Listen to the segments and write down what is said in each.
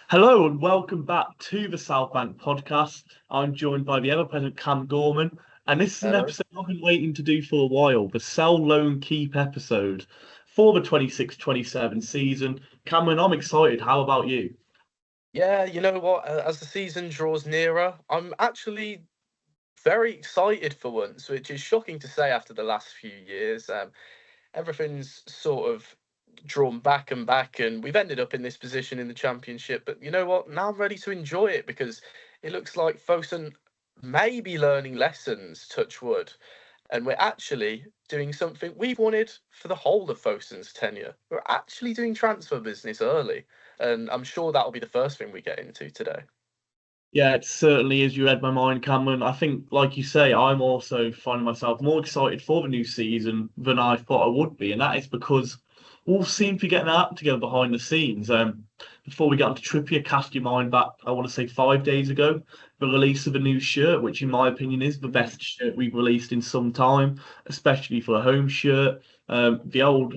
Hello and welcome back to the South Bank podcast. I'm joined by the ever-present Cam Gorman, and this is an Hello. episode I've been waiting to do for a while, the Sell Loan Keep episode for the 26-27 season. Cameron, I'm excited. How about you? Yeah, you know what? As the season draws nearer, I'm actually very excited for once, which is shocking to say after the last few years. Everything's sort of drawn back and back, and we've ended up in this position in the championship. But you know what? Now I'm ready to enjoy it because it looks like Fosun may be learning lessons, touch wood, and we're actually doing something we've wanted for the whole of Fosun's tenure. We're actually doing transfer business early, and I'm sure that'll be the first thing we get into today. Yeah, it certainly is. You read my mind, Cameron. I think, like you say, I'm also finding myself more excited for the new season than I thought I would be, and that is because all seem to be getting their act together behind the scenes. Before we get on to Trippier, cast your mind back, I want to say 5 days ago, the release of a new shirt, which in my opinion is the Mm. best shirt we've released in some time, especially for a home shirt. The old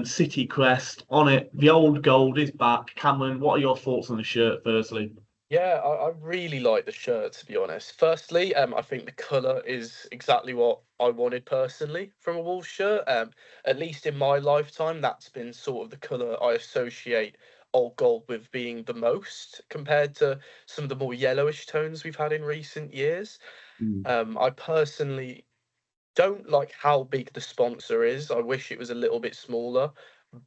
City crest on it, the old gold is back. Cameron, what are your thoughts on the shirt, firstly? Yeah, I really like the shirt, to be honest. Firstly, I think the colour is exactly what I wanted personally from a Wolves shirt. At least in my lifetime, that's been sort of the colour I associate old gold with being the most compared to some of the more yellowish tones we've had in recent years. I personally don't like how big the sponsor is. I wish it was a little bit smaller.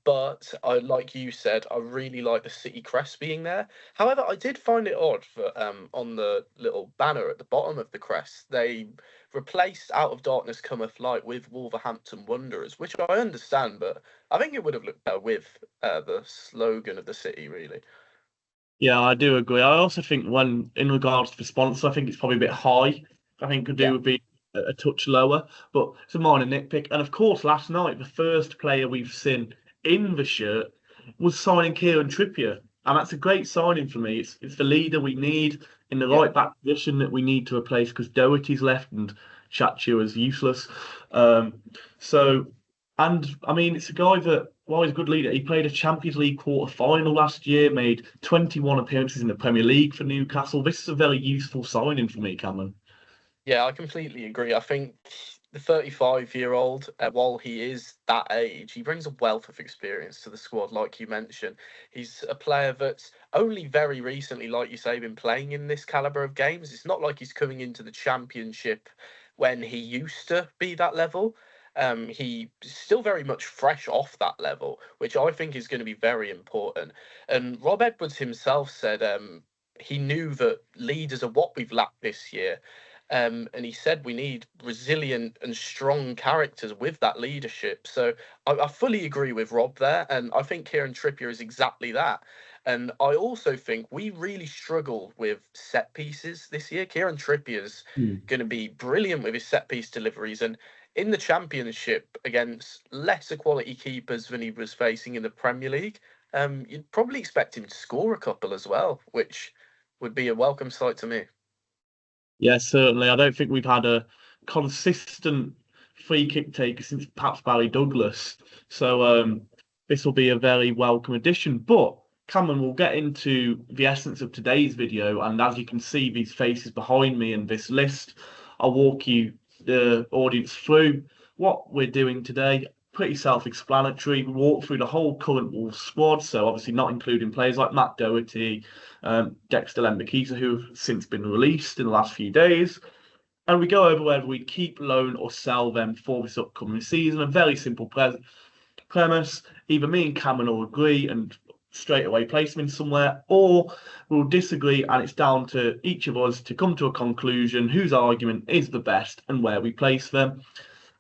But like you said, I really like the city crest being there. However, I did find it odd that on the little banner at the bottom of the crest, they replaced "Out of Darkness Cometh Light" with "Wolverhampton Wanderers," which I understand, but I think it would have looked better with the slogan of the city, really. Yeah, I do agree. I also think when in regards to the sponsor, I think it's probably a bit high. I think could do Yeah, would be a touch lower, but it's a minor nitpick. And of course, last night the first player we've seen in the shirt was signing Kieran Trippier, and that's a great signing for me. It's the leader we need in the yeah. right back position that we need to replace because Doherty's left and Chachu is useless. Um, so and I mean, it's a guy that, while he's a good leader, he played a Champions League quarter final last year, made 21 appearances in the Premier League for Newcastle. This is a very useful signing for me, Cameron. Yeah, I completely agree. I think the 35-year-old, while he is that age, he brings a wealth of experience to the squad, like you mentioned. He's a player that's only very recently, like you say, been playing in this caliber of games. It's not like he's coming into the championship when he used to be that level. He's still very much fresh off that level, which I think is going to be very important. And Rob Edwards himself said he knew that leaders are what we've lacked this year, and he said we need resilient and strong characters with that leadership. So I fully agree with Rob there. And I think Kieran Trippier is exactly that. And I also think we really struggle with set pieces this year. Kieran Trippier's Hmm. going to be brilliant with his set piece deliveries. And in the Championship against lesser quality keepers than he was facing in the Premier League, you'd probably expect him to score a couple as well, which would be a welcome sight to me. Yeah, certainly. I don't think we've had a consistent free kick taker since perhaps Barry Douglas. So this will be a very welcome addition. But Cameron, we'll get into the essence of today's video. And as you can see, these faces behind me and this list, I'll walk you, the audience, through what we're doing today. Pretty self-explanatory. We walk through the whole current Wolves squad, so obviously not including players like Matt Doherty, Dexter Lembikisa, who have since been released in the last few days. And we go over whether we keep, loan, or sell them for this upcoming season. A very simple premise. Either me and Cameron will agree and straight away place them in somewhere, or we'll disagree, and it's down to each of us to come to a conclusion whose argument is the best and where we place them.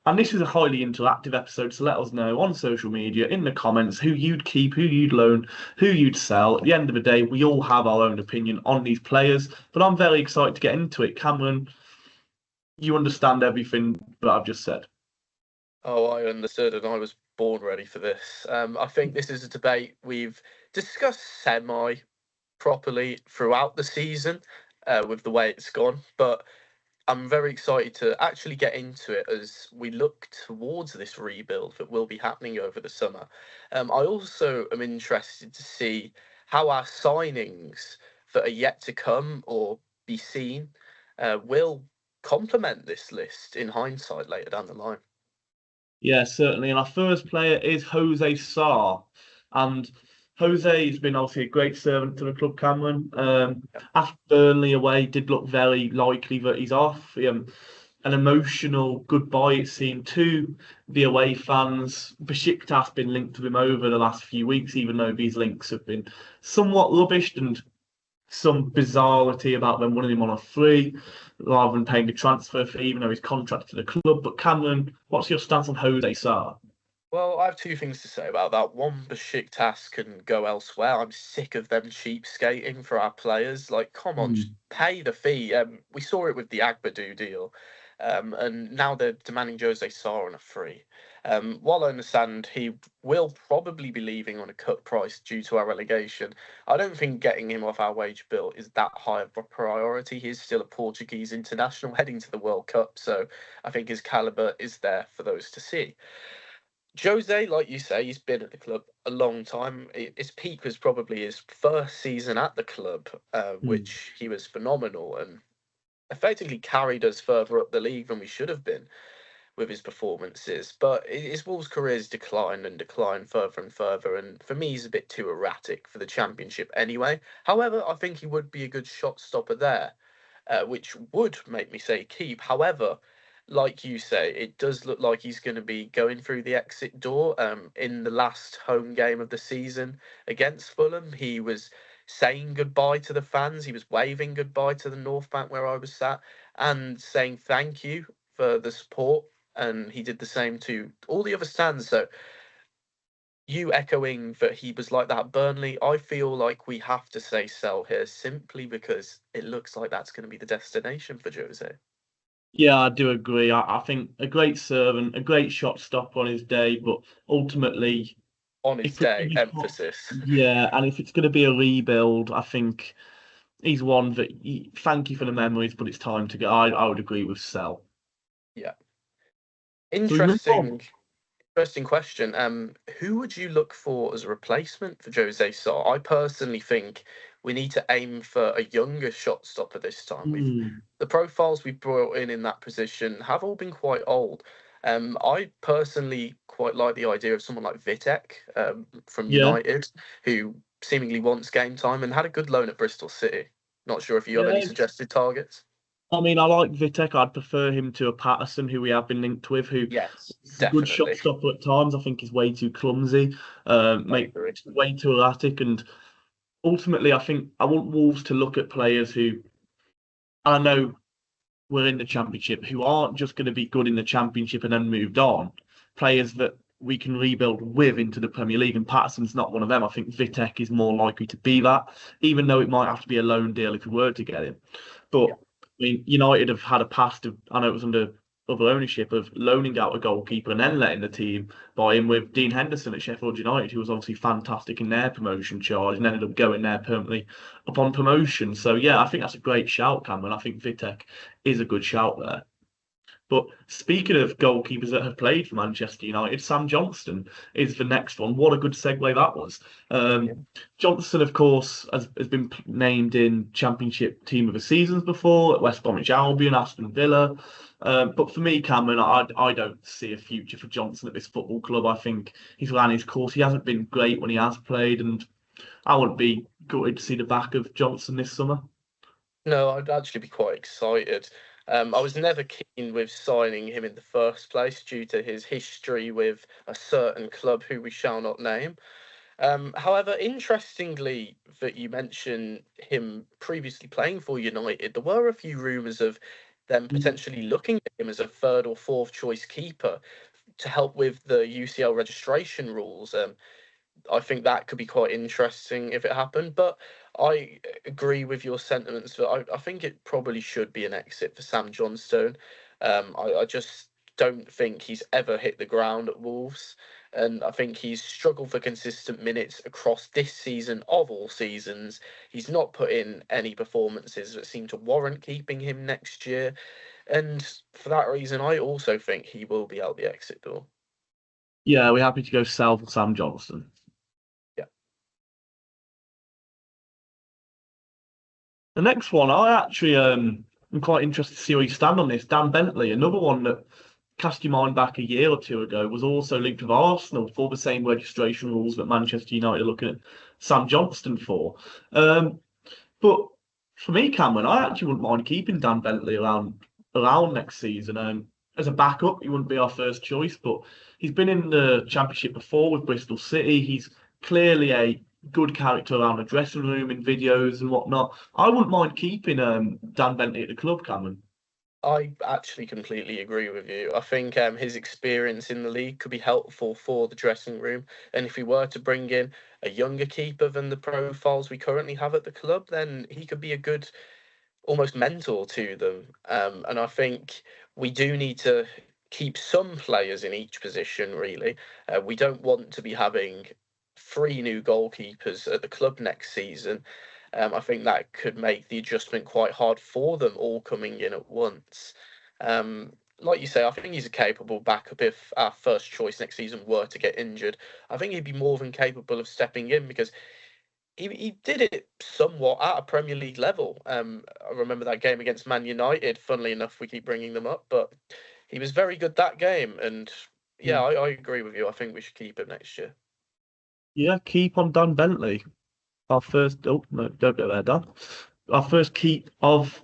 And this is a highly interactive episode, so let us know on social media, in the comments, who you'd keep, who you'd loan, who you'd sell. At the end of the day, we all have our own opinion on these players, but I'm very excited to get into it. Cameron, you understand everything that I've just said. Oh, I understood, and I was born ready for this. I think this is a debate we've discussed semi properly throughout the season, with the way it's gone. But I'm very excited to actually get into it as we look towards this rebuild that will be happening over the summer. I also am interested to see how our signings that are yet to come or be seen will complement this list in hindsight later down the line. Yeah, certainly. And our first player is Jose Sarr. And Jose has been obviously a great servant to the club, Cameron. After Burnley away, did look very likely that he's off. An emotional goodbye, it seemed, to the away fans. Besiktas been linked to him over the last few weeks, even though these links have been somewhat rubbished and some bizarrity about them wanting him on a free rather than paying a transfer fee, even though he's contracted to the club. But Cameron, what's your stance on Jose Sarr? Well, I have two things to say about that. One, Besiktas can go elsewhere. I'm sick of them cheapskating for our players. Like, come on, just pay the fee. We saw it with the Agbadou deal, and now they're demanding Jose Sarr on a free. While I understand he will probably be leaving on a cut price due to our relegation, I don't think getting him off our wage bill is that high of a priority. He's still a Portuguese international heading to the World Cup, so I think his calibre is there for those to see. Jose, like you say, he's been at the club a long time. His peak was probably his first season at the club, which he was phenomenal and effectively carried us further up the league than we should have been with his performances. But his Wolves' career's declined and declined further and further. And for me, he's a bit too erratic for the Championship anyway. However, I think he would be a good shot stopper there, which would make me say keep. However, like you say, it does look like he's going to be going through the exit door. In the last home game of the season against Fulham, he was saying goodbye to the fans. He was waving goodbye to the North Bank where I was sat and saying thank you for the support. And he did the same to all the other stands. So you echoing that he was like that at Burnley, I feel like we have to say sell here simply because it looks like that's going to be the destination for Jose. Yeah, I do agree. I think a great servant, a great shot stopper on his day, but ultimately, On his if we're day, gonna be emphasis. yeah, and if it's going to be a rebuild, I think he's one that thank you for the memories, but it's time to go. I would agree with Sell. Yeah. So we move on. Interesting question. Who would you look for as a replacement for Jose Sarr? I personally think we need to aim for a younger shot stopper this time. The profiles we've brought in that position have all been quite old. I personally quite like the idea of someone like Vitek from Yeah, United, who seemingly wants game time and had a good loan at Bristol City. Not sure if you have any yeah. suggested targets. I mean, I like Vitek. I'd prefer him to a Patterson, who we have been linked with, who Yes, is a good shot definitely. stopper at times. I think he's way too clumsy, I make agree. way too erratic, and ultimately, I think I want Wolves to look at players who I know we're in the championship, who aren't just going to be good in the championship and then moved on. Players that we can rebuild with into the Premier League, and Patterson's not one of them. I think Vitek is more likely to be that, even though it might have to be a loan deal if we were to get him. But Yeah. I mean, United have had a past of, I know it was under other ownership, of loaning out a goalkeeper and then letting the team buy him, with Dean Henderson at Sheffield United, who was obviously fantastic in their promotion charge and ended up going there permanently upon promotion. So yeah, I think that's a great shout, Cameron. I think Vitek is a good shout there. But speaking of goalkeepers that have played for Manchester United, Sam Johnston is the next one. What a good segue that was. Yeah. Johnston, of course, has been named in Championship Team of the Seasons before at West Bromwich Albion, Aston Villa. But for me, Cameron, I don't see a future for Johnson at this football club. I think he's ran his course. He hasn't been great when he has played, and I wouldn't be gutted to see the back of Johnson this summer. No, I'd actually be quite excited. I was never keen with signing him in the first place due to his history with a certain club who we shall not name. However, interestingly, that you mentioned him previously playing for United, there were a few rumours of them potentially looking at him as a third or fourth choice keeper to help with the UCL registration rules. I think that could be quite interesting if it happened. But I agree with your sentiments that I think it probably should be an exit for Sam Johnstone. I just don't think he's ever hit the ground at Wolves. And I think he's struggled for consistent minutes across this season of all seasons. He's not put in any performances that seem to warrant keeping him next year. And for that reason, I also think he will be out the exit door. Yeah, we're happy to go sell for Sam Johnston. Yeah. The next one, I actually am quite interested to see where you stand on this. Dan Bentley, another one that cast your mind back a year or two ago, was also linked with Arsenal for the same registration rules that Manchester United are looking at Sam Johnston for. Um, but for me, Cameron, I actually wouldn't mind keeping Dan Bentley around next season. As a backup, he wouldn't be our first choice, but he's been in the Championship before with Bristol City. He's clearly a good character around the dressing room in videos and whatnot. I wouldn't mind keeping Dan Bentley at the club, Cameron. I actually completely agree with you. I think his experience in the league could be helpful for the dressing room. And if we were to bring in a younger keeper than the profiles we currently have at the club, then he could be a good, almost mentor to them. And I think we do need to keep some players in each position, really. We don't want to be having three new goalkeepers at the club next season. I think that could make the adjustment quite hard for them all coming in at once. Like you say, I think he's a capable backup if our first choice next season were to get injured. I think he'd be more than capable of stepping in because he did it somewhat at a Premier League level. I remember that game against Man United. Funnily enough, we keep bringing them up, but he was very good that game. And yeah, I agree with you. I think we should keep him next year. Yeah, keep on Dan Bentley. Our first, oh no, don't go there, Dan. Our first keep of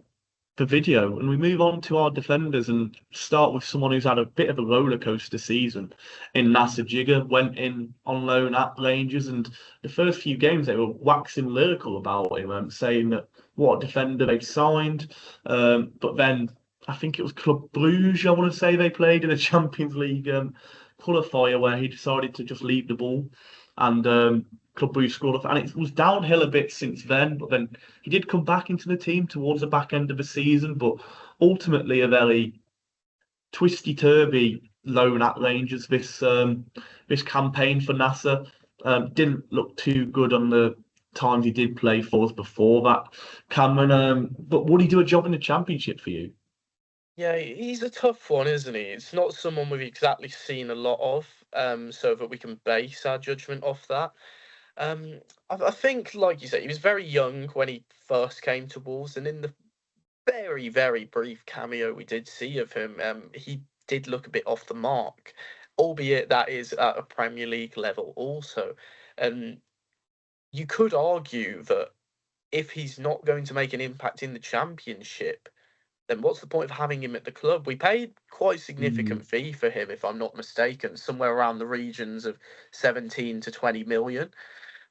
the video, and we move on to our defenders and start with someone who's had a bit of a roller coaster season in Nasser Jigger. Went in on loan at Rangers, and the first few games they were waxing lyrical about him, saying that what a defender they've signed. But then I think it was Club Bruges, I want to say they played in a Champions League qualifier where he decided to just leave the ball, and Club Brugge scored off, and it was downhill a bit since then. But then he did come back into the team towards the back end of the season, but ultimately a very twisty turvy loan at Rangers. This campaign for Nasser didn't look too good on the times he did play for us before that. Cameron, but would he do a job in the Championship for you? Yeah, he's a tough one, isn't he? It's not someone we've exactly seen a lot of, so that we can base our judgment off that. I think, like you said, he was very young when he first came to Wolves, and in the very, very brief cameo we did see of him, he did look a bit off the mark, albeit that is at a Premier League level also. And you could argue that if he's not going to make an impact in the Championship, then what's the point of having him at the club? We paid quite a significant fee for him, if I'm not mistaken, somewhere around the regions of 17 to 20 million.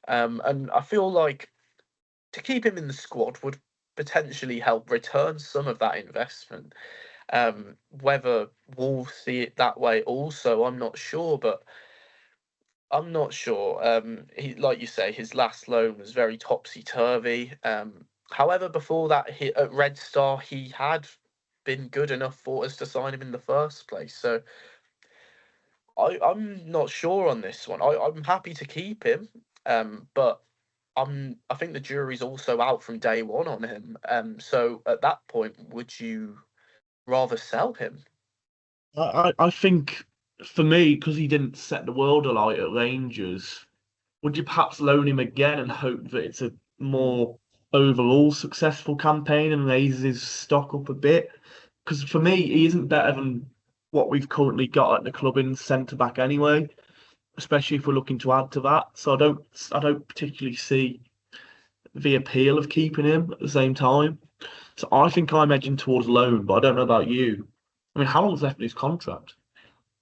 And I feel like to keep him in the squad would potentially help return some of that investment. Whether Wolves see it that way also, I'm not sure, but I'm not sure. He, like you say, his last loan was very topsy turvy. However, before that, at Red Star, he had been good enough for us to sign him in the first place. So I'm not sure on this one. I'm happy to keep him, but I think the jury's also out from day one on him. So at that point, would you rather sell him? I think for me, because he didn't set the world alight at Rangers, would you perhaps loan him again and hope that it's a more overall successful campaign and raises his stock up a bit? Because for me, he isn't better than what we've currently got at the club in centre back anyway, especially if we're looking to add to that. So I don't particularly see the appeal of keeping him at the same time. So I think I'm edging towards loan, but I don't know about you. I mean, how long's left in his contract?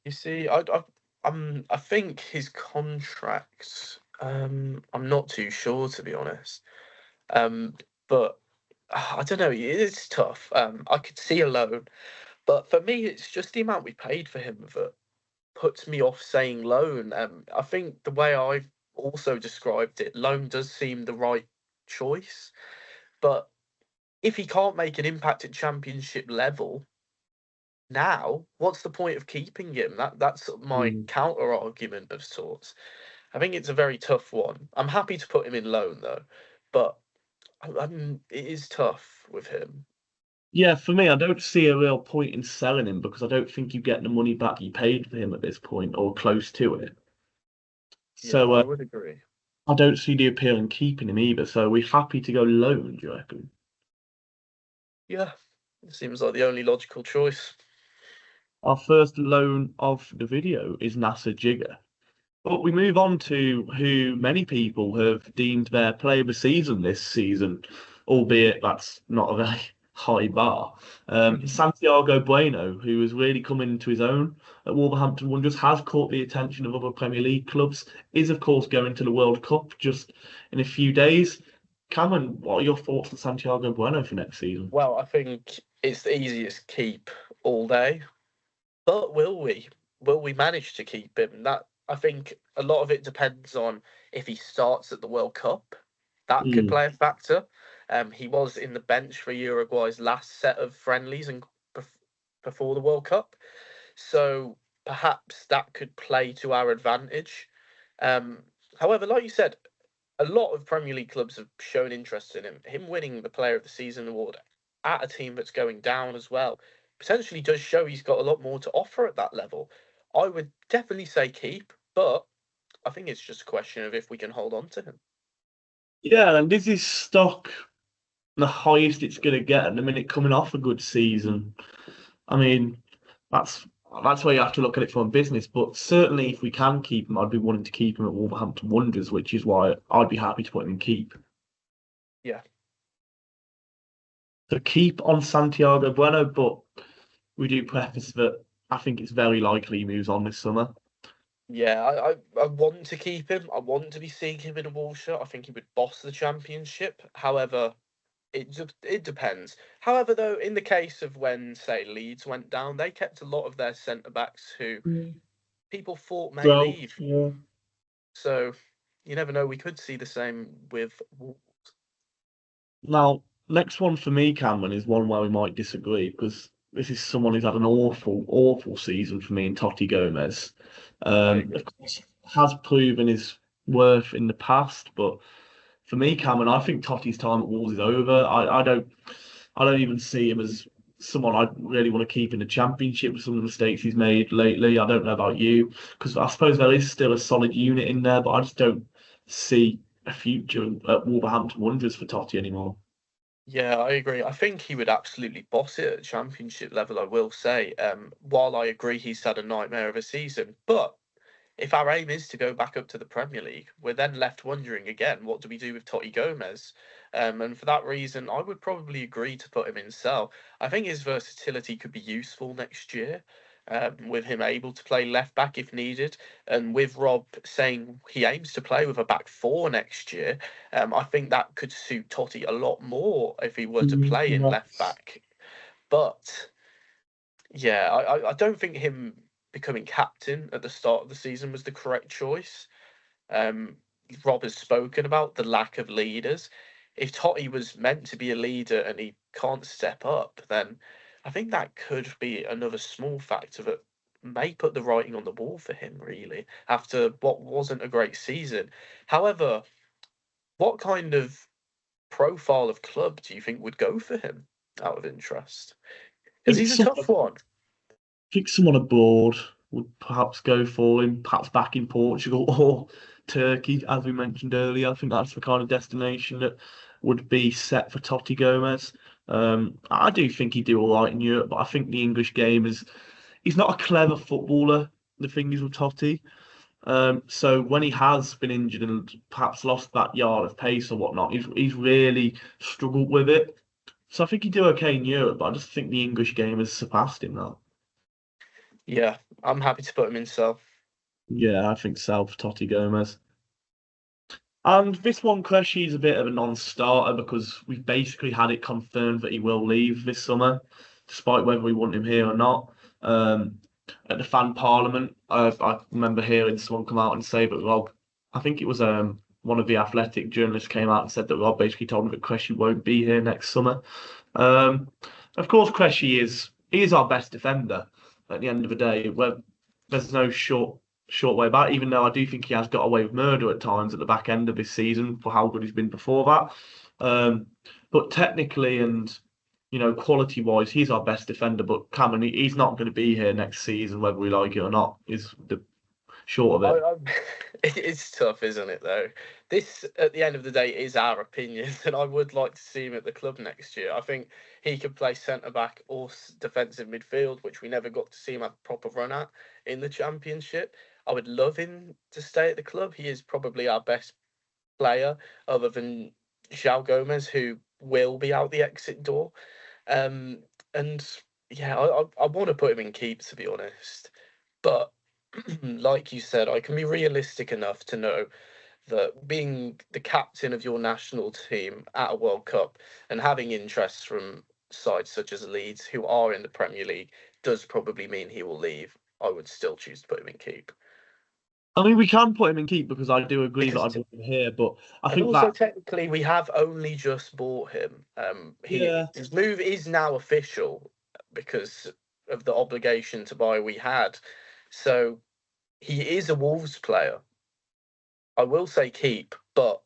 You see, I think his contract. I'm not too sure to be honest. But I don't know. It's tough. I could see a loan, but for me, it's just the amount we paid for him that puts me off saying loan. I think the way I've also described it, loan does seem the right choice. But if he can't make an impact at championship level now, what's the point of keeping him? That's my Mm. counter argument of sorts. I think it's a very tough one. I'm happy to put him in loan though, but it is tough with him. Yeah, for me, I don't see a real point in selling him because I don't think you get the money back you paid for him at this point or close to it. Yeah, So I would agree. I don't see the appeal in keeping him either. So we're happy to go loan, do you reckon? Yeah, it seems like the only logical choice. Our first loan of the video is NASA Jigger. But we move on to who many people have deemed their player of the season this season, albeit that's not a very high bar. Santiago Bueno, who has really come into his own at Wolverhampton Wanderers, has caught the attention of other Premier League clubs, is of course going to the World Cup just in a few days. Cameron, what are your thoughts on Santiago Bueno for next season? Well, I think it's the easiest keep all day. But will we? Will we manage to keep him? That I think a lot of it depends on if he starts at the World Cup. That could Mm. play a factor. He was in the bench for Uruguay's last set of friendlies and before the World Cup, so perhaps that could play to our advantage. Um, However, like you said, a lot of Premier League clubs have shown interest in him. Him winning the Player of the Season award at a team that's going down as well potentially does show he's got a lot more to offer at that level. I would definitely say keep, but I think it's just a question of if we can hold on to him. Yeah, and this is stock the highest it's going to get at the minute coming off a good season. I mean, that's that's where you have to look at it from a business. But certainly, if we can keep him, I'd be wanting to keep him at Wolverhampton Wanderers, which is why I'd be happy to put him in keep. Yeah. So keep on Santiago Bueno, but we do preface that I think it's very likely he moves on this summer. Yeah, I want to keep him. I want to be seeing him in a wall shot. I think he would boss the championship. However, it depends. However, though, in the case of when, say, Leeds went down, they kept a lot of their centre backs who people thought may Well, leave. yeah. So you never know. We could see the same with. Now, next one for me, Cameron, is one where we might disagree because this is someone who's had an awful, awful season for me in Totti Gomez. I agree. Of course, has proven his worth in the past, but for me, Cameron, I think Totti's time at Wolves is over. I don't even see him as someone I really want to keep in the Championship with some of the mistakes he's made lately. I don't know about you, because I suppose there is still a solid unit in there, but I just don't see a future at Wolverhampton Wanderers for Totti anymore. Yeah, I agree. I think he would absolutely boss it at championship level, I will say. While I agree he's had a nightmare of a season, but if our aim is to go back up to the Premier League, we're then left wondering again, what do we do with Totti Gomez? And for that reason, I would probably agree to put him in sell. I think his versatility could be useful next year, with him able to play left back if needed, and with Rob saying he aims to play with a back four next year. I think that could suit Totti a lot more if he were to play in Yeah. left back. But yeah, I don't think him becoming captain at the start of the season was the correct choice. Um, Rob has spoken about the lack of leaders. If Totti was meant to be a leader and he can't step up, then I think that could be another small factor that may put the writing on the wall for him, really, after what wasn't a great season. However, what kind of profile of club do you think would go for him out of interest? I Because think he's a tough one. someone abroad would perhaps go for him, perhaps back in Portugal or Turkey, as we mentioned earlier. I think that's the kind of destination that would be set for Totti Gomez. I do think he'd do all right in Europe, but I think the English game is he's not a clever footballer. The thing is with Totti. So when he has been injured and perhaps lost that yard of pace or whatnot, he's really struggled with it. So I think he'd do okay in Europe, but I just think the English game has surpassed him now. Yeah, I'm happy to put him in sell. Yeah, I think South Totti Gomez. And this one, Cressy, is a bit of a non-starter because we've basically had it confirmed that he will leave this summer, despite whether we want him here or not. Um, at the fan parliament, I remember hearing someone come out and say that Rob, I think it was one of the athletic journalists came out and said that Rob basically told him that Cressy won't be here next summer. Um, of course, Cressy he is our best defender at the end of the day. There's no short way about it, even though I do think he has got away with murder at times at the back end of this season for how good he's been before that. But technically and quality wise, he's our best defender. But Cameron, he's not going to be here next season, whether we like it or not, is the short of it. It's tough, isn't it, though? This, at the end of the day, is our opinion, and I would like to see him at the club next year. I think he could play centre-back or defensive midfield, which we never got to see him have a proper run at in the Championship. I would love him to stay at the club. He is probably our best player, other than João Gomez, who will be out the exit door. And yeah, I want to put him in keep, to be honest. But like you said, I can be realistic enough to know that being the captain of your national team at a World Cup and having interest from sides such as Leeds, who are in the Premier League, does probably mean he will leave. I would still choose to put him in keep. I mean, we can put him in keep because I do agree that Because, I want him here, but I and think also that, technically, we have only just bought him. yeah, His move is now official because of the obligation to buy we had. So he is a Wolves player. I will say keep, but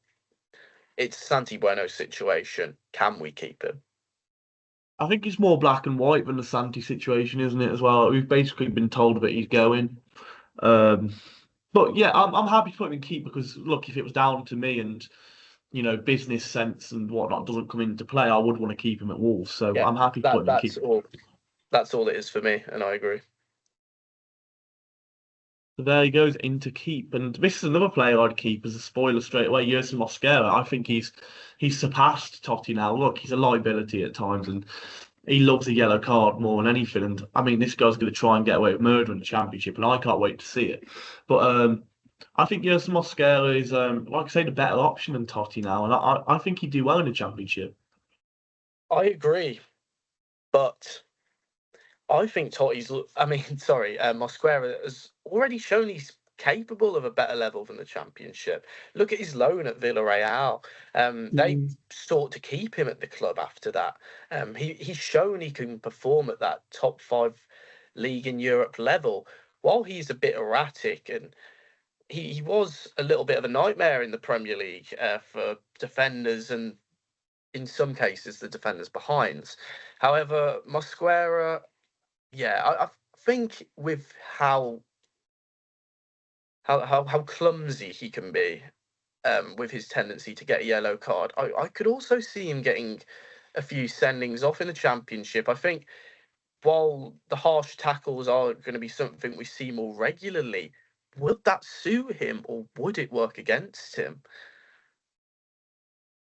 it's Santi Bueno's situation. Can we keep him? I think it's more black and white than the Santi situation, isn't it? As well, we've basically been told that he's going. Um, but yeah, I'm happy to put him in keep because look, if it was down to me and business sense and whatnot doesn't come into play, I would want to keep him at Wolves. So Yeah, I'm happy to put him in keep. that's all. That's all it is for me, and I agree. So there he goes into keep, and this is another player I'd keep as a spoiler straight away. Yerson Mosquera. I think he's surpassed Totti now. Look, he's a liability at times, and he loves a yellow card more than anything. And I mean, this guy's going to try and get away with murder in the Championship, and I can't wait to see it. But I think Yerson Mosquera is, like I say, the better option than Totti now, and I think he'd do well in the Championship. I agree, but I think Totti's. I mean, sorry, Mosquera has already shown he's capable of a better level than the Championship. Look at his loan at Villarreal. They sought to keep him at the club after that. He's shown he can perform at that top 5 league in Europe level. While he's a bit erratic and he was a little bit of a nightmare in the Premier League for defenders and in some cases the defenders behinds. However, Mosquera, yeah, I think with how clumsy he can be, with his tendency to get a yellow card, I could also see him getting a few sendings off in the Championship. I think while the harsh tackles are going to be something we see more regularly, would that suit him or would it work against him?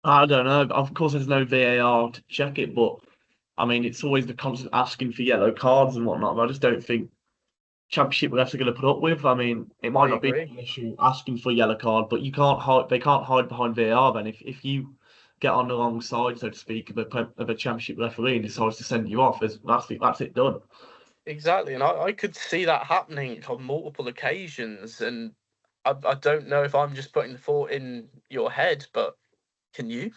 I don't know. Of course, there's no VAR to check it, but I mean, it's always the constant asking for yellow cards and whatnot. But I just don't think Championship refs are going to put up with. I mean, it might I not be agree. an issue asking for a yellow card, but you can't hide. They can't hide behind VAR. Then, if you get on the wrong side, so to speak, of a Championship referee and decides to send you off, that's it done. Exactly, and I could see that happening on multiple occasions, and I don't know if I'm just putting the thought in your head, but can you?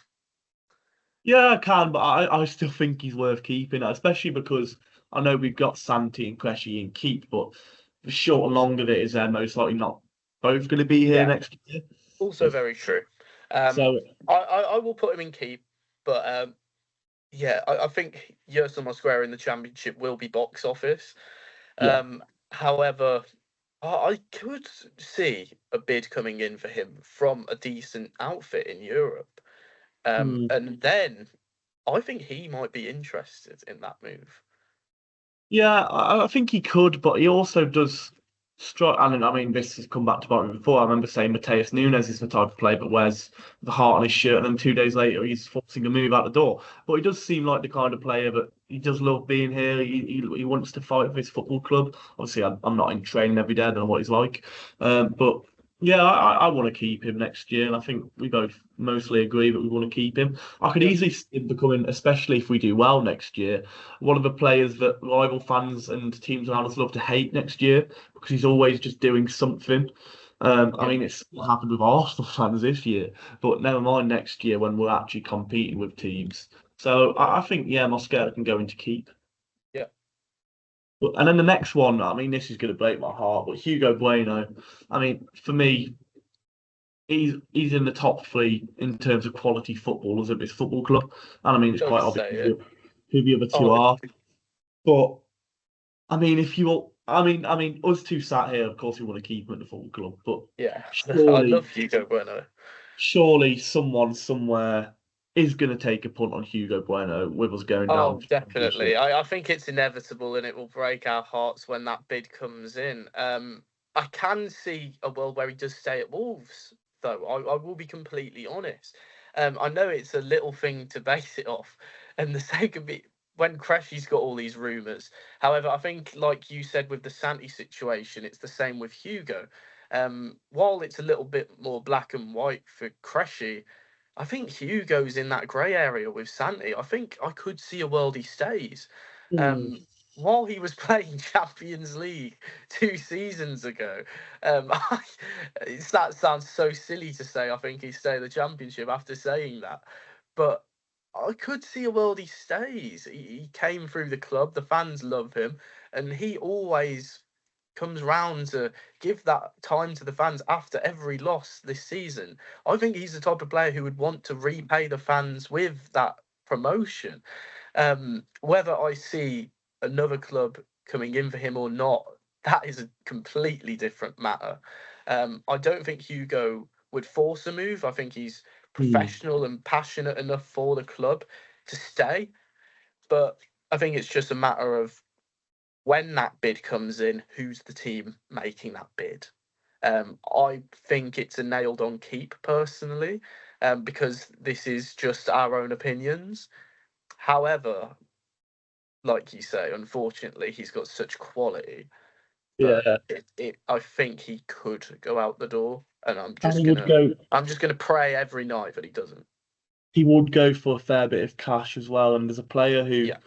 Yeah, I can, but I still think he's worth keeping, especially because I know we've got Santi and Cressy in keep, but the short and long of it is they're most likely not both going to be here Yeah, next year. also very true. So I will put him in keep, but yeah, I think Yerson Mosquera in the Championship will be box office. yeah. However, I could see a bid coming in for him from a decent outfit in Europe. Hmm. And then I think he might be interested in that move. Yeah, I think he could, but he also does strike. And I mean, this has come back to bite me before. I remember saying Mateus Nunes is the type of player that wears the heart on his shirt, and then 2 days later he's forcing a move out the door. But he does seem like the kind of player that he does love being here. He wants to fight for his football club. Obviously, I'm not in training every day. I don't know what he's like, but yeah, I want to keep him next year, and I think we both mostly agree that we want to keep him. I could Yeah. easily see him becoming, especially if we do well next year, one of the players that rival fans and teams around us love to hate next year because he's always just doing something. I Yeah. mean, it's what happened with Arsenal fans this year, but never mind next year when we're actually competing with teams. So I think, yeah, Mosquera can go into keep. Yeah. And then the next one, I mean, this is going to break my heart, but Hugo Bueno, I mean, for me, he's in the top 3 in terms of quality footballers at this football club. And I mean, it's Don't quite obvious say it. who the other two Oh, are. But I mean, if you us two sat here. Of course, we want to keep him at the football club, but Yeah, I surely, love Hugo Bueno. surely, someone somewhere is going to take a punt on Hugo Bueno with us going down Oh, to the definitely. Championship. I think it's inevitable, and it will break our hearts when that bid comes in. I can see a world where he does stay at Wolves, though. I will be completely honest. I know it's a little thing to base it off, and the sake of it, when Creshy's got all these rumours. However, I think, like you said with the Santi situation, it's the same with Hugo. While it's a little bit more black and white for Creshy, I think Hugo's in that grey area with Santi. I think I could see a world he stays. Hmm. Um, while he was playing Champions League 2 seasons ago, that sounds so silly to say. I think he stay the Championship after saying that, but I could see a world he stays. He came through the club. The fans love him, and he always comes round to give that time to the fans after every loss this season. I think he's the type of player who would want to repay the fans with that promotion. Whether I see another club coming in for him or not, that is a completely different matter. I don't think Hugo would force a move. I think he's Hmm. professional and passionate enough for the club to stay. But I think it's just a matter of when that bid comes in, who's the team making that bid? I think it's a nailed on keep personally, because this is just our own opinions. However, like you say, unfortunately, he's got such quality that Yeah, I think he could go out the door, and and he would go. I'm just gonna pray every night that he doesn't. He would go for a fair bit of cash as well. And there's a player who Yeah,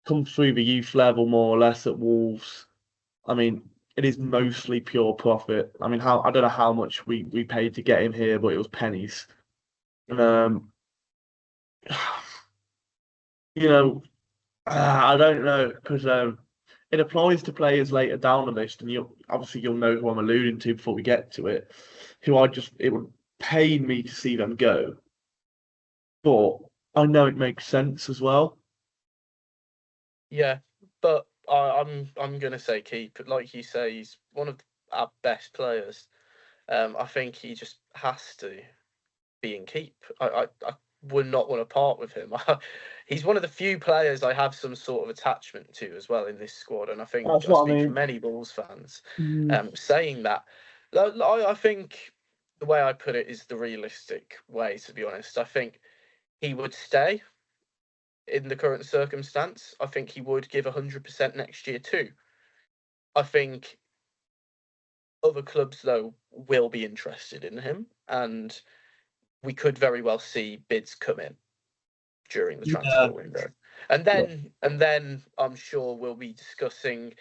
comes through the youth level more or less at Wolves. It is mostly pure profit. How I don't know how much we paid to get him here, but it was pennies. And you know, I don't know because it applies to players later down the list, and you'll know who I'm alluding to before we get to it. Who it would pain me to see them go, but I know it makes sense as well. yeah, but I'm gonna say keep. Like you say, he's one of our best players. I think he just has to be in keep. I would not want to part with him. He's one of the few players I have some sort of attachment to as well in this squad, and I think That's I what I speak for mean. many Bulls fans Mm, saying that. I think the way I put it is the realistic way, to be honest. I think he would stay in the current circumstance. I think he would give 100% next year too. I think other clubs, though, will be interested in him, and we could very well see bids come in during the yeah, transfer window. And then I'm sure we'll be discussing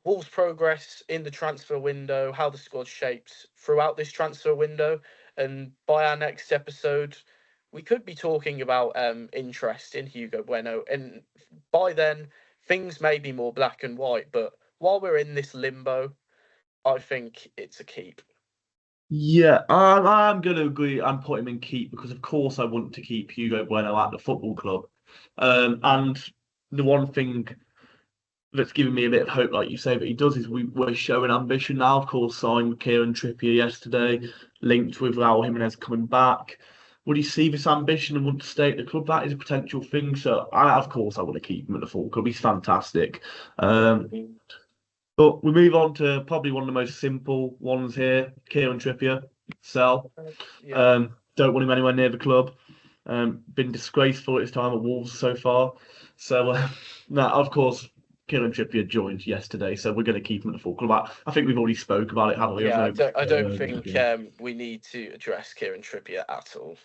Wolves' progress in the transfer window, how the squad shapes throughout this transfer window, and by our next episode, we could be talking about interest in Hugo Bueno. And by then, things may be more black and white. But while we're in this limbo, I think it's a keep. yeah. I'm going to agree and put him in keep because, of course, I want to keep Hugo Bueno at the football club. And the one thing that's given me a bit of hope, like you say, that he does is we're showing ambition now. Of course, signed with Kieran Trippier yesterday, linked with Raúl Jimenez coming back. Would he see this ambition and want to stay at the club? That is a potential thing. So, of course, I want to keep him at the football club. He's fantastic. Um, but we move on to probably one of the most simple ones here, Kieran Trippier. Sell. Yeah. Don't want him anywhere near the club. Been disgraceful at his time at Wolves so far. So, no, of course, Kieran Trippier joined yesterday, so we're going to keep him at the full club. I think we've already spoke about it, haven't we? Yeah, I don't think Yeah, we need to address Kieran Trippier at all.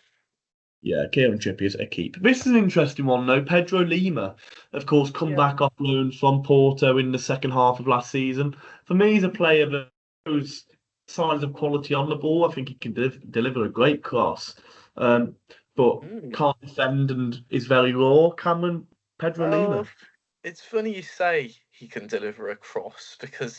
yeah, Kieran Trippier's a keep. This is an interesting one, though. Pedro Lima, of course, come Yeah. back off loan from Porto in the second half of last season. For me, he's a player that shows signs of quality on the ball. I think he can deliver a great cross, um, but Mm. can't defend and is very raw. Cameron Pedro Oh, Lima. it's funny you say he can deliver a cross because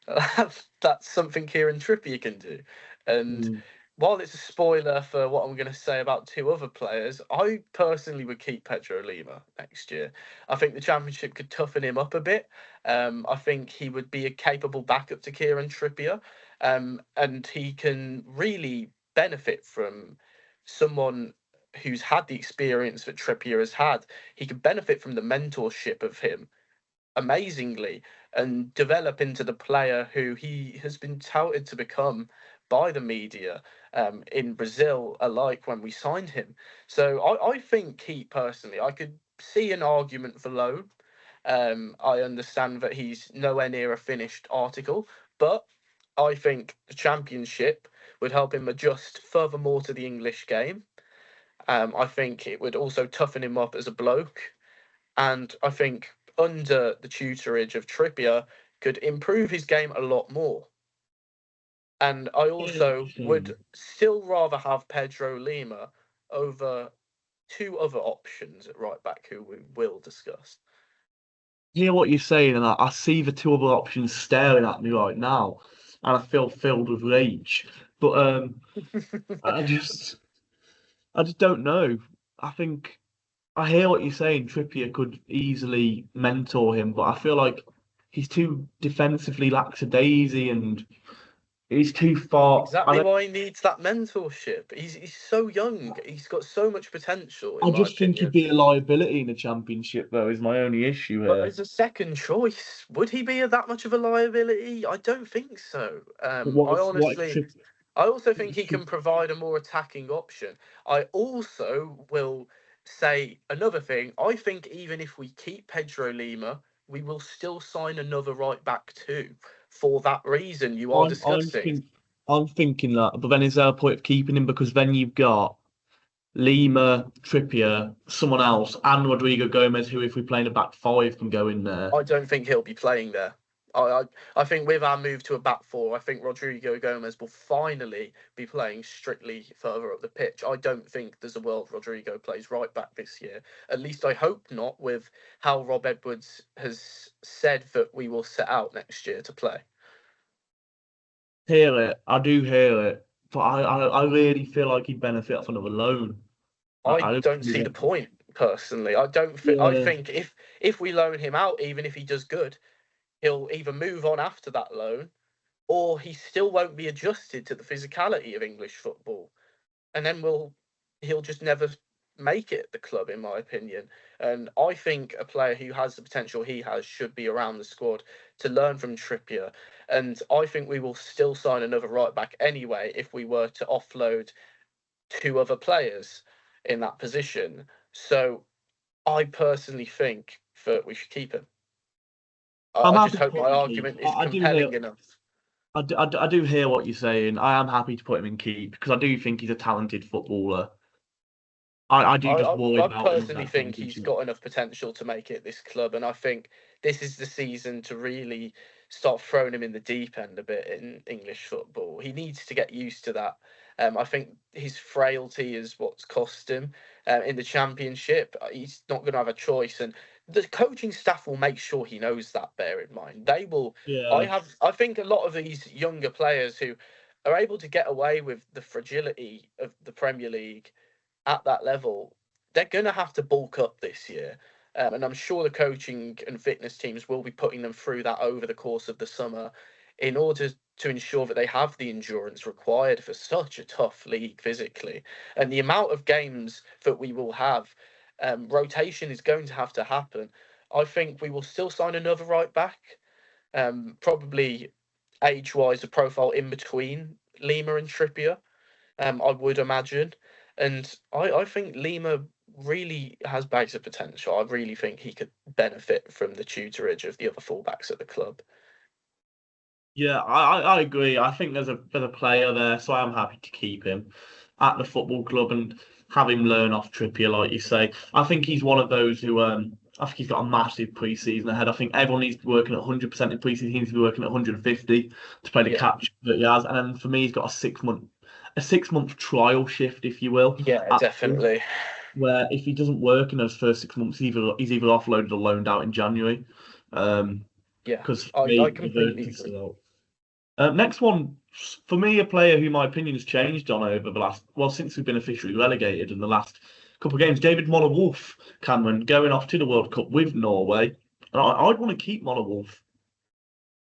that's something Kieran Trippier can do, and Mm. while it's a spoiler for what I'm going to say about two other players, I personally would keep Pedro Lima next year. I think the Championship could toughen him up a bit. I think he would be a capable backup to Kieran Trippier, and he can really benefit from someone who's had the experience that Trippier has had. He could benefit from the mentorship of him amazingly and develop into the player who he has been touted to become by the media, in Brazil alike when we signed him. So I think personally, I could see an argument for loan. I understand that he's nowhere near a finished article, but I think the Championship would help him adjust furthermore to the English game. I think it would also toughen him up as a bloke, and I think under the tutorage of Trippier could improve his game a lot more. And I also would still rather have Pedro Lima over two other options at right back who we will discuss. Hear what you're saying, and I see the two other options staring at me right now, and I feel filled with rage. But I just don't know. I think I hear what you're saying. Trippier could easily mentor him, but I feel like he's too defensively lackadaisy and he's too far. Exactly why he needs that mentorship. He's so young. He's got so much potential, I in my just think he'd opinion. be a liability in the Championship, though, is my only issue But here. as a second choice, would he be that much of a liability? I don't think so. I also think he can provide a more attacking option. I also will say another thing. I think even if we keep Pedro Lima, we will still sign another right back too, for that reason you are discussing. I'm thinking that, but then is there a point of keeping him? Because then you've got Lima, Trippier, someone else, and Rodrigo Gomez, who, if we play in a back five, can go in there. I don't think he'll be playing there. I think with our move to a back four, I think Rodrigo Gomez will finally be playing strictly further up the pitch. I don't think there's a world Rodrigo plays right back this year. At least I hope not, with how Rob Edwards has said that we will set out next year to play. Hear it. I do hear it. But I really feel like he'd benefit off another loan. I don't see the point, personally. I don't think. I think if we loan him out, even if he does good, he'll either move on after that loan, or he still won't be adjusted to the physicality of English football, and then he'll just never make it at the club, in my opinion. And I think a player who has the potential he has should be around the squad to learn from Trippier. And I think we will still sign another right back anyway if we were to offload two other players in that position. So I personally think that we should keep him. I just hope my argument is compelling enough. I do hear what you're saying. I am happy to put him in keep because I do think he's a talented footballer. I personally think he's got enough potential to make it this club, and I think this is the season to really start throwing him in the deep end a bit in English football. He needs to get used to that. I think his frailty is what's cost him in the Championship. He's not going to have a choice, and the coaching staff will make sure he knows that. Bear in mind, they will. Yeah. I think a lot of these younger players who are able to get away with the fragility of the Premier League at that level, they're going to have to bulk up this year. And I'm sure the coaching and fitness teams will be putting them through that over the course of the summer in order to ensure that they have the endurance required for such a tough league physically. And the amount of games that we will have, rotation is going to have to happen. I think we will still sign another right back, probably age-wise, a profile in between Lima and Trippier, I would imagine. And I think Lima really has bags of potential. I really think he could benefit from the tutorage of the other fullbacks at the club. Yeah, I agree. I think there's a player there, so I'm happy to keep him at the football club and have him learn off Trippier, like you say. I think he's one of those who I think he's got a massive pre-season ahead. I think everyone needs to be working at 100% in pre-season. He needs to be working at 150 to play the catch that he has. And then for me, he's got a 6-month trial shift, if you will. Yeah, definitely. Where if he doesn't work in those first 6 months, he's either offloaded or loaned out in January. Because I completely agree. Next one for me, a player who my opinion has changed on over the last, well, since we've been officially relegated in the last couple of games, David Moller-Wolf, Cameron, going off to the World Cup with Norway. And I'd want to keep Moller-Wolf.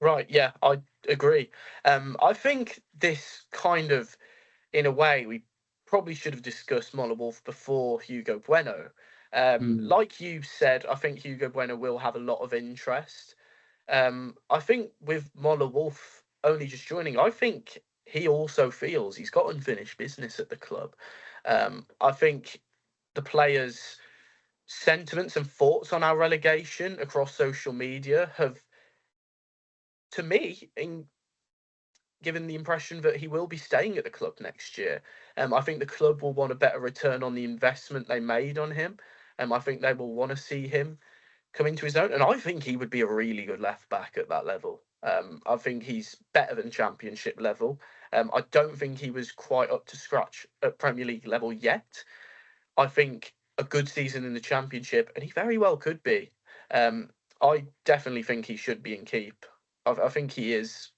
Right, yeah, I agree. I think this kind of, in a way, we probably should have discussed Moller-Wolf before Hugo Bueno. Like you said, I think Hugo Bueno will have a lot of interest. I think with Moller-Wolf only just joining, I think he also feels he's got unfinished business at the club. I think the players' sentiments and thoughts on our relegation across social media have, to me, given the impression that he will be staying at the club next year. I think the club will want a better return on the investment they made on him. I think they will want to see him come into his own, and I think he would be a really good left back at that level. I think he's better than Championship level. I don't think he was quite up to scratch at Premier League level yet. I think a good season in the Championship, and he very well could be. I definitely think he should be in keep. I think he is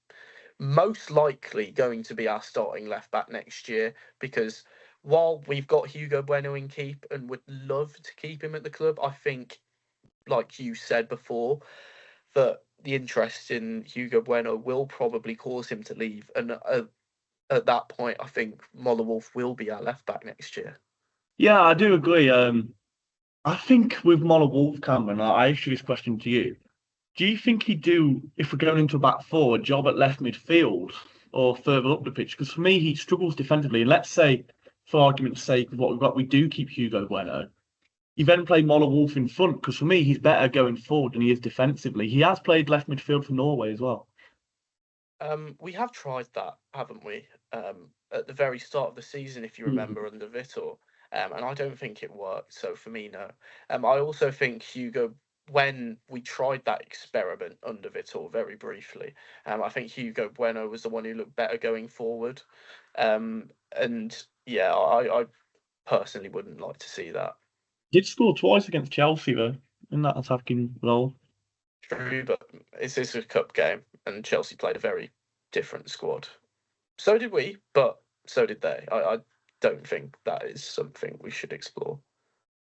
most likely going to be our starting left back next year, because while we've got Hugo Bueno in keep and would love to keep him at the club, I think, like you said before, that the interest in Hugo Bueno will probably cause him to leave. And at that point, I think Moller-Wolf will be our left back next year. Yeah, I do agree. I think with Moller-Wolf, Cameron, I issue this question to you. Do you think he'd do, if we're going into a back four, a job at left midfield or further up the pitch? Because for me, he struggles defensively. And let's say, for argument's sake, of what we've got, we do keep Hugo Bueno. You then play Moller-Wolf in front, because for me, he's better going forward than he is defensively. He has played left midfield for Norway as well. We have tried that, haven't we? At the very start of the season, if you remember, under Vitor. And I don't think it worked. So for me, no. I also think Hugo, when we tried that experiment under Vitor very briefly, I think Hugo Bueno was the one who looked better going forward. And yeah, I personally wouldn't like to see that. Did score twice against Chelsea, though, in that attacking role. True, but it's a cup game, and Chelsea played a very different squad. So did we, but so did they. I don't think that is something we should explore.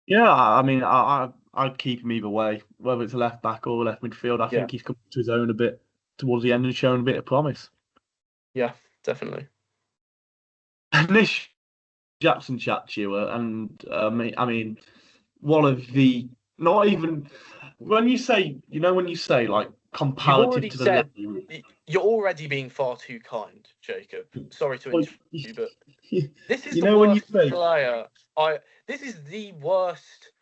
Yeah, I mean, I'd keep him either way, whether it's a left back or a left midfield. I think he's come to his own a bit towards the end and shown a bit of promise. Yeah, definitely. And this Jackson Chatua, and I mean, one of the not even when you say like comparative to the level. You're already being far too kind, Jacob. Sorry to interrupt you, but this is the worst player. This is the worst.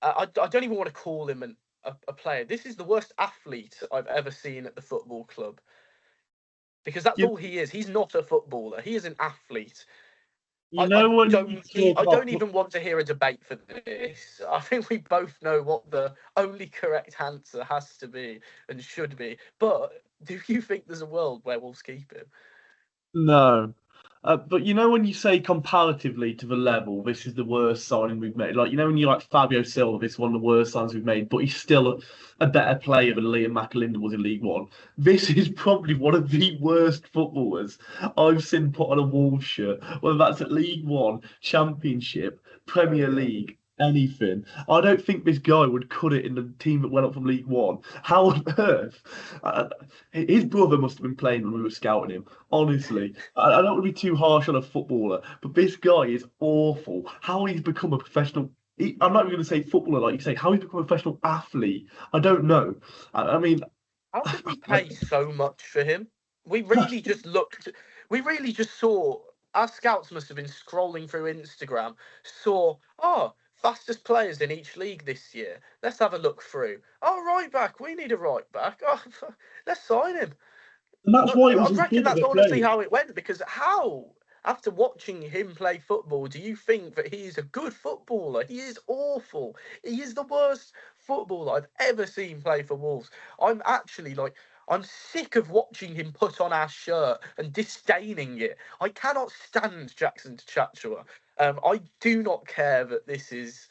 I don't even want to call him a player. This is the worst athlete I've ever seen at the football club. Because that's all he is. He's not a footballer. He is an athlete. I don't even want to hear a debate for this. I think we both know what the only correct answer has to be and should be. But do you think there's a world where Wolves keep him? No. But when you say comparatively to the level, this is the worst signing we've made. Like, when you like Fabio Silva, this is one of the worst signings we've made, but he's still a better player than Liam McAlinden was in League One. This is probably one of the worst footballers I've seen put on a Wolves shirt, whether that's at League One, Championship, Premier League, anything. I don't think this guy would cut it in the team that went up from League One. How on earth? His brother must have been playing when we were scouting him. Honestly, I don't want to be too harsh on a footballer, but this guy is awful. How he's become a professional. I'm not even going to say footballer, like you say. How he's become a professional athlete, I don't know. I mean, how did we pay so much for him? We really just looked. We really just saw. Our scouts must have been scrolling through Instagram, saw, fastest players in each league this year. Let's have a look through. Oh, right back. We need a right back. Oh, let's sign him. And that's why I reckon that's honestly how it went, because how, after watching him play football, do you think that he is a good footballer? He is awful. He is the worst footballer I've ever seen play for Wolves. I'm actually I'm sick of watching him put on our shirt and disdaining it. I cannot stand Jackson Chatua. I do not care that this is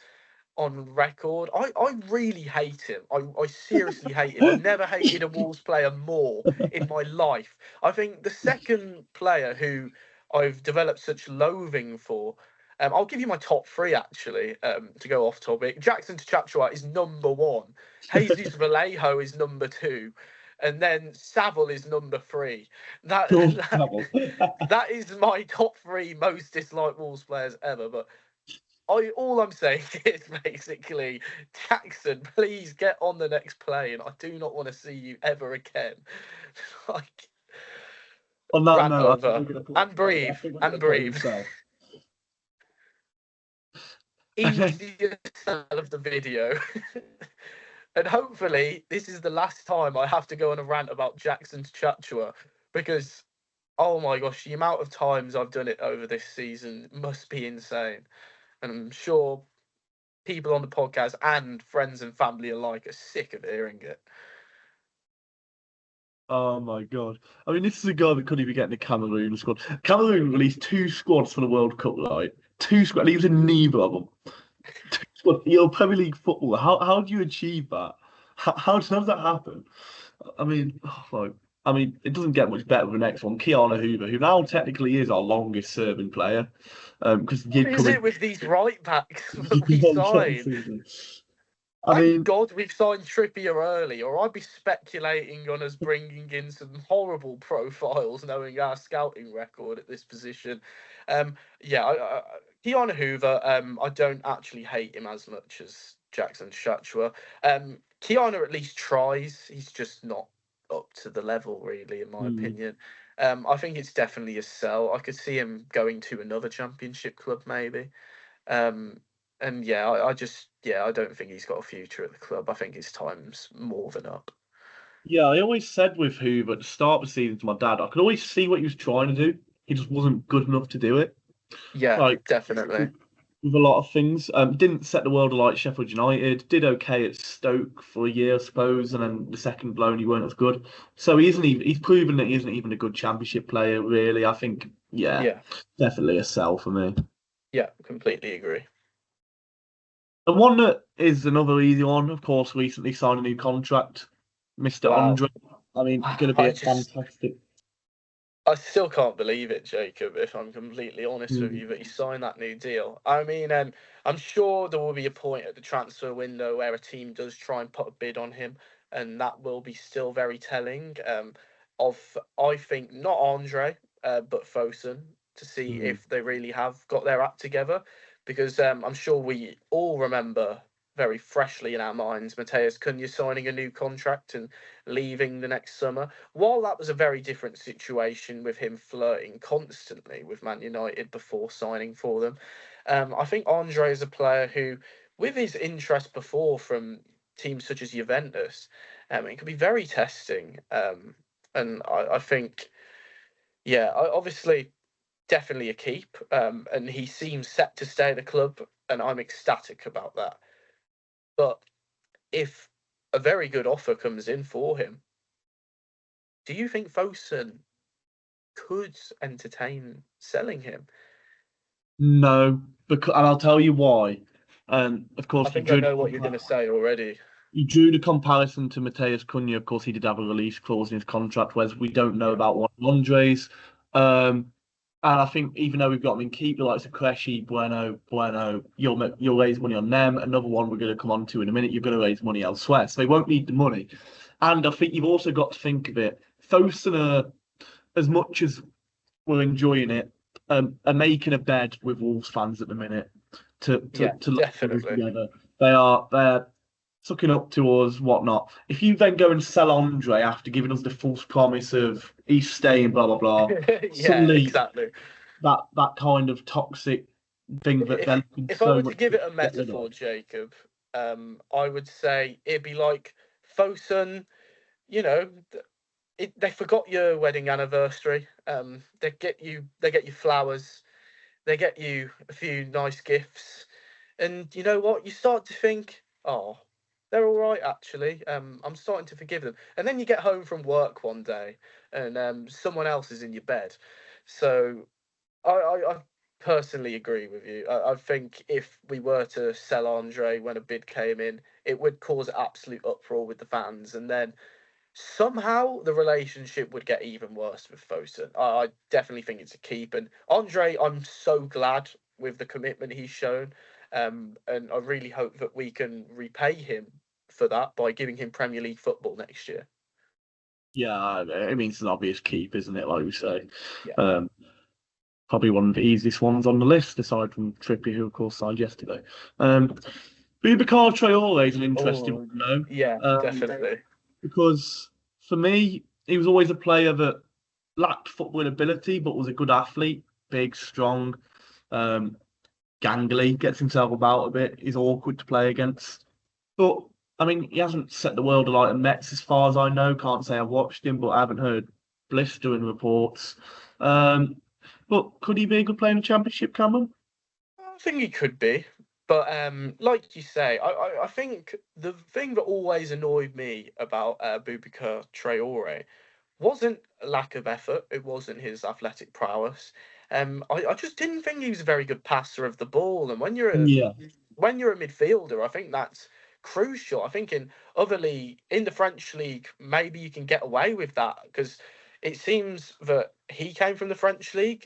on record. I really hate him. I seriously hate him. I've never hated a Wolves player more in my life. I think the second player who I've developed such loathing for, I'll give you my top three actually, to go off topic. Jackson Chachua is number one. Jesus Vallejo is number two. And then Saville is number three. That, George that Saville. that is my top three most disliked Wolves players ever. But all I'm saying is basically, Jackson, please get on the next plane. I do not want to see you ever again. Like, On that rant note, I think over we're going to put. and I breathe think we're going and to put breathe. himself. Easiest of the video. And hopefully this is the last time I have to go on a rant about Jackson Chachua, because oh my gosh, the amount of times I've done it over this season must be insane. And I'm sure people on the podcast and friends and family alike are sick of hearing it. Oh my God. I mean, this is a guy that couldn't even get in the Cameroon squad. Cameroon released 2 squads for the World Cup, right? 2 squads. And he was in neither of them. 2 squads. You're Premier League football. How do you achieve that? How does that happen? I mean, it doesn't get much better with the next one. Keanu Hoover, who now technically is our longest serving player. Because What did is come in it with these right backs that we beyond sign? season. I Thank mean, God we've signed Trippier early, or I'd be speculating on us bringing in some horrible profiles, knowing our scouting record at this position. Yeah, Keanu Hoover, I don't actually hate him as much as Jackson Shachua. Keanu at least tries. He's just not up to the level, really, in my hmm. opinion. I think it's definitely a sell. I could see him going to another championship club, maybe. Um, and yeah, I don't think he's got a future at the club. I think his time's more than up. Yeah, I always said with Hoover at the start of the season to my dad, I could always see what he was trying to do. He just wasn't good enough to do it. Yeah, Like definitely. with a lot of things, didn't set the world alight. Sheffield United did okay at Stoke for a year, I suppose, and then the second blown he weren't as good. So he isn't even. He's proven that he isn't even a good Championship player. Really, I think. Yeah, Yeah, definitely a sell for me. yeah, completely agree. And one that is another easy one, of course, recently signed a new contract, Mr. Wow. Andre. I mean, going to be I a just fantastic. I still can't believe it, Jacob, if I'm completely honest with Hmm. you, that he signed that new deal. I mean, I'm sure there will be a point at the transfer window where a team does try and put a bid on him, and that will be still very telling. I think, not Andre, but Fosun, to see Hmm. if they really have got their act together, because I'm sure we all remember very freshly in our minds Mateus Cunha signing a new contract and leaving the next summer. While that was a very different situation with him flirting constantly with Man United before signing for them, I think Andre is a player who, with his interest before from teams such as Juventus, it can be very testing. And I think, yeah, obviously, definitely a keep. And he seems set to stay at the club, and I'm ecstatic about that. But if a very good offer comes in for him, do you think Fosun could entertain selling him? No, because and I'll tell you why. And of I course, think I know what you're going to say already. you drew the comparison to Mateus Cunha. Of course, he did have a release clause in his contract, whereas we don't know Yeah. about one of Andres. And I think even though we've got him in keep, the likes of Cressy, Bueno, you'll raise money on them. Another one we're going to come on to in a minute. You're going to raise money elsewhere, so they won't need the money. And I think you've also got to think of it. Fosun, as much as we're enjoying it, are making a bed with Wolves fans at the minute Yeah, to look at us definitely. together. They're sucking up to us, whatnot. If you then go and sell Andre after giving us the false promise of he's staying, blah blah blah, Yeah, suddenly exactly. that kind of toxic thing that they're looking If I so were to much give to it a get rid metaphor, of. Jacob, I would say it'd be like Fosun, you know, they forgot your wedding anniversary. They get you flowers, they get you a few nice gifts, and you know what? You start to think, oh, they're all right actually. I'm starting to forgive them. And then you get home from work one day, and someone else is in your bed. So I personally agree with you. I think if we were to sell Andre when a bid came in, it would cause absolute uproar with the fans, and then somehow the relationship would get even worse with Fosun. I definitely think it's a keep. And Andre, I'm so glad with the commitment he's shown. And I really hope that we can repay him for that by giving him Premier League football next year. Yeah, I mean, it's an obvious keep, isn't it? Like we say. Yeah. Probably one of the easiest ones on the list, aside from Trippier, who of course signed yesterday. Boubacar Traore is an interesting Oh, one, though, yeah, definitely. because for me, he was always a player that lacked football ability, but was a good athlete, big, strong, um, gangly, gets himself about a bit, is awkward to play against. But I mean, he hasn't set the world alight at Mets, as far as I know. Can't say I've watched him, but I haven't heard blistering reports. Um, but could he be a good player in the Championship, Cameron? I think he could be. But like you say, I think the thing that always annoyed me about Boubacar Traore wasn't a lack of effort. It wasn't his athletic prowess. I just didn't think he was a very good passer of the ball. And Yeah. when you're a midfielder, I think that's crucial. I think in the French league, maybe you can get away with that because it seems that he came from the French league.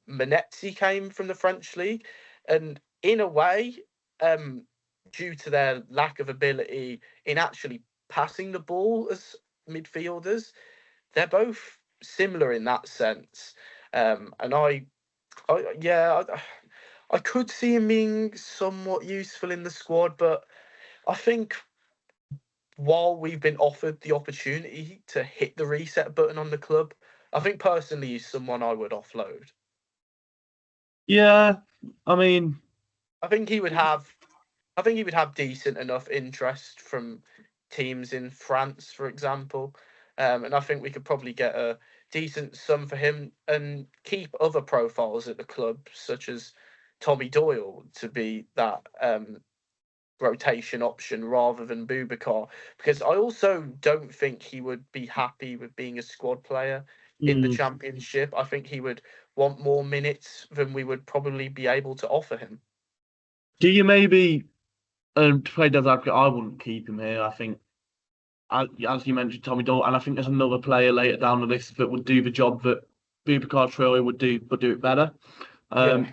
Manetzi came from the French league, and in a way, um, due to their lack of ability in actually passing the ball as midfielders, they're both similar in that sense. And yeah, I could see him being somewhat useful in the squad, but I think while we've been offered the opportunity to hit the reset button on the club, I think personally he's someone I would offload. Yeah. I mean, I think he would have I think he would have decent enough interest from teams in France, for example. And I think we could probably get a decent sum for him and keep other profiles at the club, such as Tommy Doyle, to be that rotation option rather than Boubacar. Because I also don't think he would be happy with being a squad player in the mm, Championship. I think he would want more minutes than we would probably be able to offer him. do you maybe, to play devil's advocate, I wouldn't keep him here. I think, as you mentioned, Tommy Doyle, and I think there's another player later down the list that would do the job that Boubacar Traore would do, but do it better. Yeah.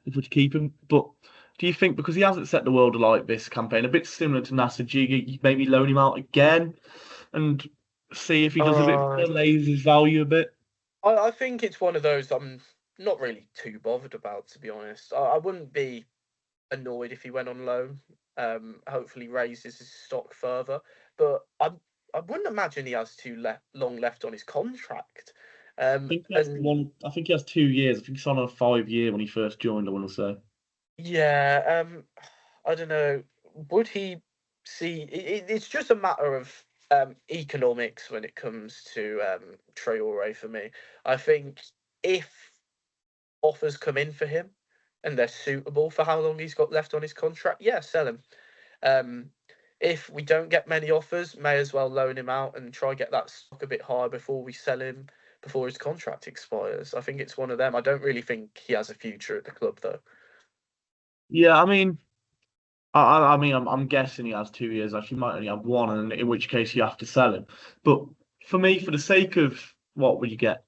If we're to keep him. But do you think because he hasn't set the world alight this campaign, a bit similar to Nasser Jigi, you maybe loan him out again and see if he does a bit Uh, better, lays his value a bit? I think it's one of those I'm not really too bothered about, to be honest. I wouldn't be annoyed if he went on loan. Hopefully raises his stock further, but I wouldn't imagine he has long left on his contract. And I think he has 2 years. I think he's on a 5 year when he first joined, I want to say. yeah, I don't know. Would he see? It's just a matter of economics when it comes to Traore for me. I think if offers come in for him and they're suitable for how long he's got left on his contract, yeah, sell him. Um, if we don't get many offers, may as well loan him out and try get that stock a bit higher before we sell him before his contract expires. I think it's one of them. I don't really think he has a future at the club though. Yeah, I mean, I'm guessing he has 2 years. Actually, he might only have one, and in which case you have to sell him. But for me, for the sake of what would you get,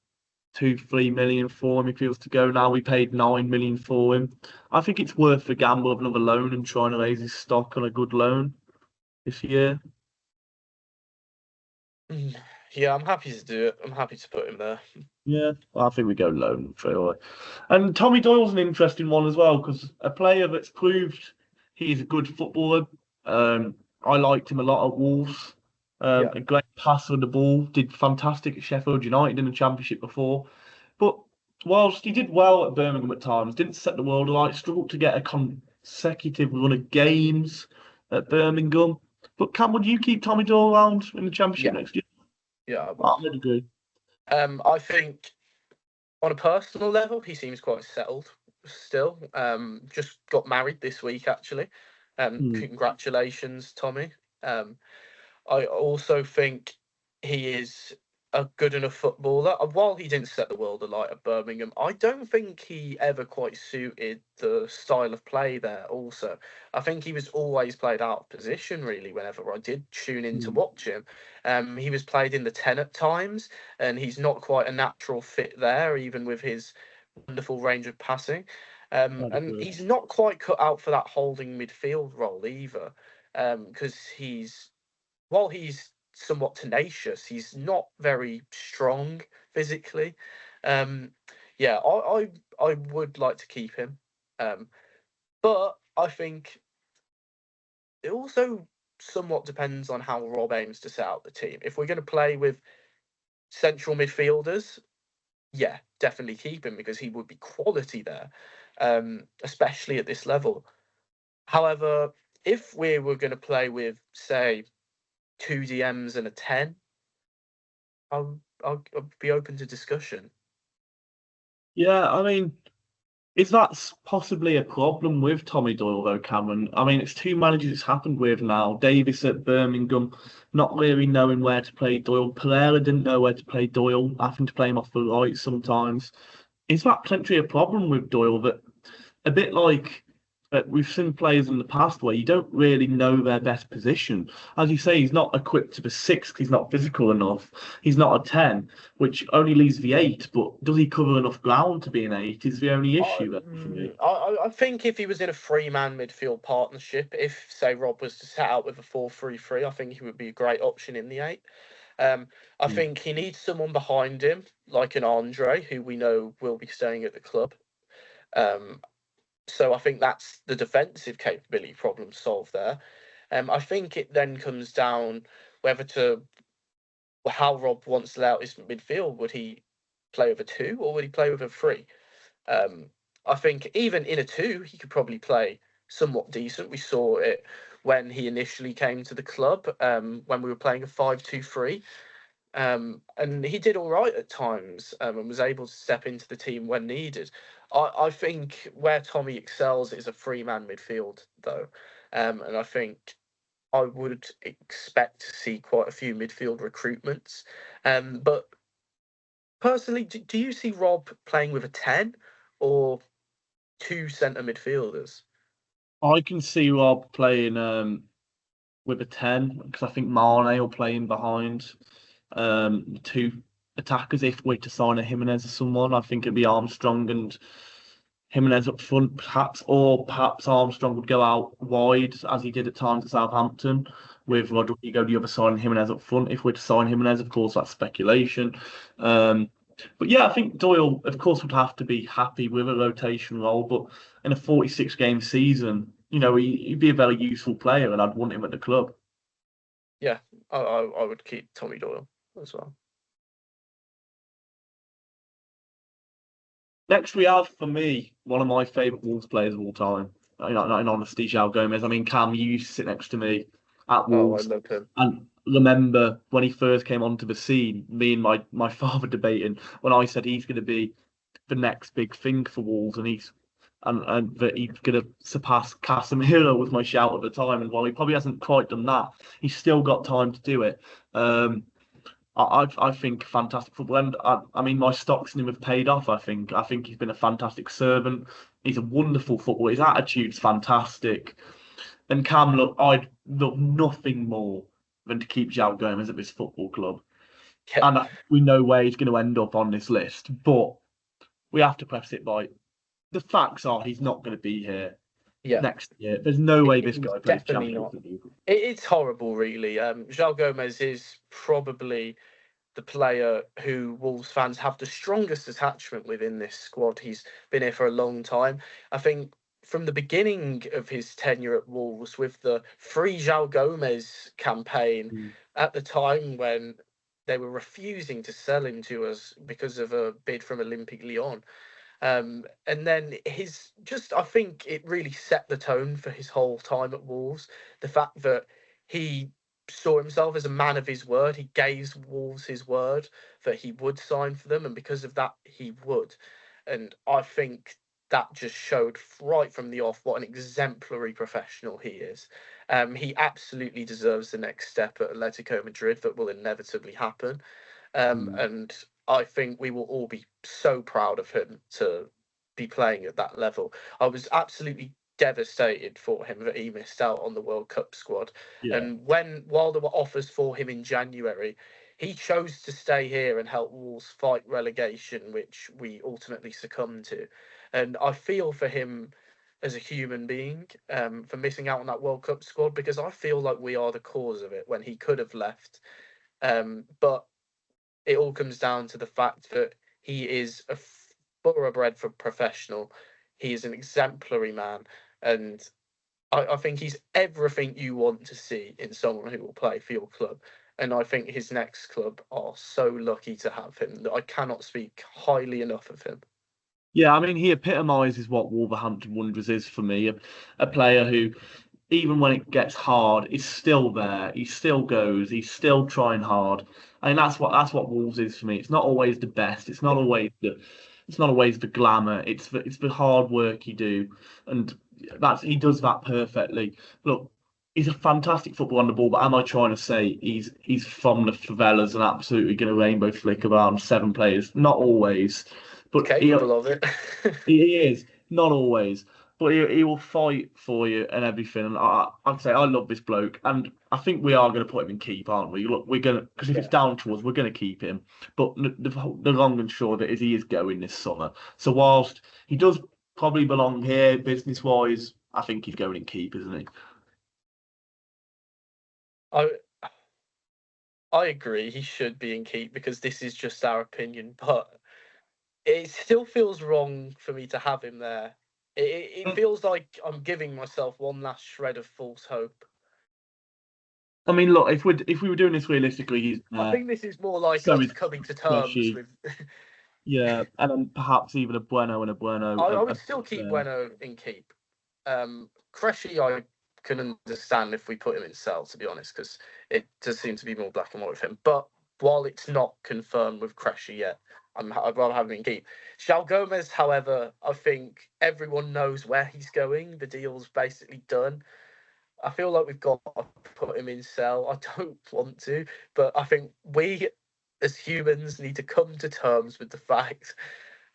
2, 3 million for him if he was to go now? We paid 9 million for him. I think it's worth the gamble of another loan and trying to raise his stock on a good loan this year. Mm, yeah, I'm happy to do it. I'm happy to put him there. Yeah, well, I think we go loan straight away. And Tommy Doyle's an interesting one as well because a player that's proved he's a good footballer. I liked him a lot at Wolves. Yeah. A great passer of the ball. Did fantastic at Sheffield United in the Championship before. But whilst he did well at Birmingham at times, didn't set the world alight, struggled to get a consecutive run of games at Birmingham. But Cam, would you keep Tommy Doyle around in the Championship Yeah, next year? yeah, I would. I would agree. I think on a personal level, he seems quite settled still. Just got married this week actually. Hmm. Congratulations, Tommy. I also think he is a good enough footballer. While he didn't set the world alight at Birmingham, I don't think he ever quite suited the style of play there. Also, I think he was always played out of position. Really, whenever I did tune in to Mm, watch him, he was played in the 10 at times, and he's not quite a natural fit there, even with his wonderful range of passing. I'd And agree. he's not quite cut out for that holding midfield role either, because while he's somewhat tenacious, he's not very strong physically. Um, yeah, I would like to keep him, um, but I think it also somewhat depends on how Rob aims to set out the team. If we're going to play with central midfielders, yeah, definitely keep him because he would be quality there, especially at this level. However, if we were going to play with, say, two DMs and a 10, I'll be open to discussion. Yeah, I mean, is that possibly a problem with Tommy Doyle though, Cameron? I mean, it's two managers it's happened with now. Davis at Birmingham, not really knowing where to play Doyle. Pereira didn't know where to play Doyle, having to play him off the right sometimes. Is that potentially a problem with Doyle that a bit like we've seen players in the past where you don't really know their best position. As you say, he's not equipped to be six 'cause he's not physical enough. He's not a 10, which only leaves the eight. But does he cover enough ground to be an eight? Is the only issue there for me. I think if he was in a three-man midfield partnership, if say Rob was to set out with a 4-3-3, I think he would be a great option in the eight. I Mm. think he needs someone behind him, like an Andre, who we know will be staying at the club. Um, so I think that's the defensive capability problem solved there. I think it then comes down whether to how Rob wants to lay out his midfield. Would he play with a two or would he play with a three? Um, I think even in a two, he could probably play somewhat decent. We saw it when he initially came to the club, when we were playing a 5-2-3. And he did all right at times, and was able to step into the team when needed. I think where Tommy excels is a three-man midfield, though. And I think I would expect to see quite a few midfield recruitments. But personally, do you see Rob playing with a 10 or two centre midfielders? I can see Rob playing with a 10 because I think Mane will play in behind two attackers if we're to sign a Jimenez or someone. I think it'd be Armstrong and Jimenez up front, perhaps, or perhaps Armstrong would go out wide as he did at times at Southampton, with Rodrigo the other side and Jimenez up front. If we're to sign Jimenez, of course, that's speculation. Um, but yeah, I think Doyle, of course, would have to be happy with a rotation role, but in a 46 game season, he'd be a very useful player, and I'd want him at the club. Yeah, I would keep Tommy Doyle as well. Next, we have for me one of my favourite Wolves players of all time. In honesty, João Gomez. I mean, Cam, you used to sit next to me at Oh, I Wolves, love him. and remember when he first came onto the scene, me and my father debating when I said he's going to be the next big thing for Wolves, and that he's going to surpass Casemiro was my shout at the time. And while he probably hasn't quite done that, he's still got time to do it. I think fantastic football, and I mean my stocks in him have paid off. I think he's been a fantastic servant. He's a wonderful footballer. His attitude's fantastic. And Cam, look, I'd love nothing more than to keep João Gomez at this football club. Yeah, And we know where he's going to end up on this list, but we have to preface it by the facts are he's not going to be here yeah. next year. There's no way this He's guy plays definitely Champions not. League. It's horrible, really. João Gomez is probably the player who Wolves fans have the strongest attachment with in this squad. He's been here for a long time. I think from the beginning of his tenure at Wolves, with the free João Gomez campaign Mm. at the time when they were refusing to sell him to us because of a bid from Olympique Lyon. And then I think it really set the tone for his whole time at Wolves. The fact that he saw himself as a man of his word, he gave Wolves his word that he would sign for them, and because of that, he would. And I think that just showed right from the off what an exemplary professional he is. He absolutely deserves the next step at Atletico Madrid that will inevitably happen. And I think we will all be so proud of him to be playing at that level. I was absolutely devastated for him that he missed out on the World Cup squad. Yeah. And while there were offers for him in January, he chose to stay here and help Wolves fight relegation, which we ultimately succumbed to. And I feel for him as a human being for missing out on that World Cup squad, because I feel like we are the cause of it when he could have left. But it all comes down to the fact that he is a thoroughbred for professional. He is an exemplary man, and I think he's everything you want to see in someone who will play for your club. And I think his next club are so lucky to have him that I cannot speak highly enough of him. Yeah, I mean, he epitomises what Wolverhampton Wanderers is for me. A player who, even when it gets hard, is still there. He still goes. He's still trying hard. I mean, that's what Wolves is for me. It's not always the best. It's not always the glamour. It's the hard work you do, and he does that perfectly. Look, he's a fantastic footballer on the ball, but am I trying to say he's from the favelas and absolutely going to rainbow flick around 7 players? Not always, but Capable of it. he is not always, but he will fight for you and everything. And I'd say I love this bloke, and I think we are going to put him in keep, aren't we? Look, we're gonna, because if it's down to us, we're going to keep him. But the long and short of it is he is going this summer. So whilst he does probably belong here business wise, I think he's going in keep, isn't he? I agree. He should be in keep because this is just our opinion, but it still feels wrong for me to have him there. It feels like I'm giving myself one last shred of false hope. I mean, look, if we were doing this realistically, he's I think this is more like so us coming to terms with. Yeah, and then perhaps even a Bueno and a Bueno. I would still keep Bueno in keep. Cressy, I can understand if we put him in sell, to be honest, because it does seem to be more black and white with him. But while it's not confirmed with Cressy yet, I'd rather have him in keep. João Gomez, however, I think everyone knows where he's going. The deal's basically done. I feel like we've got to put him in sell. I don't want to, but I think we as humans need to come to terms with the fact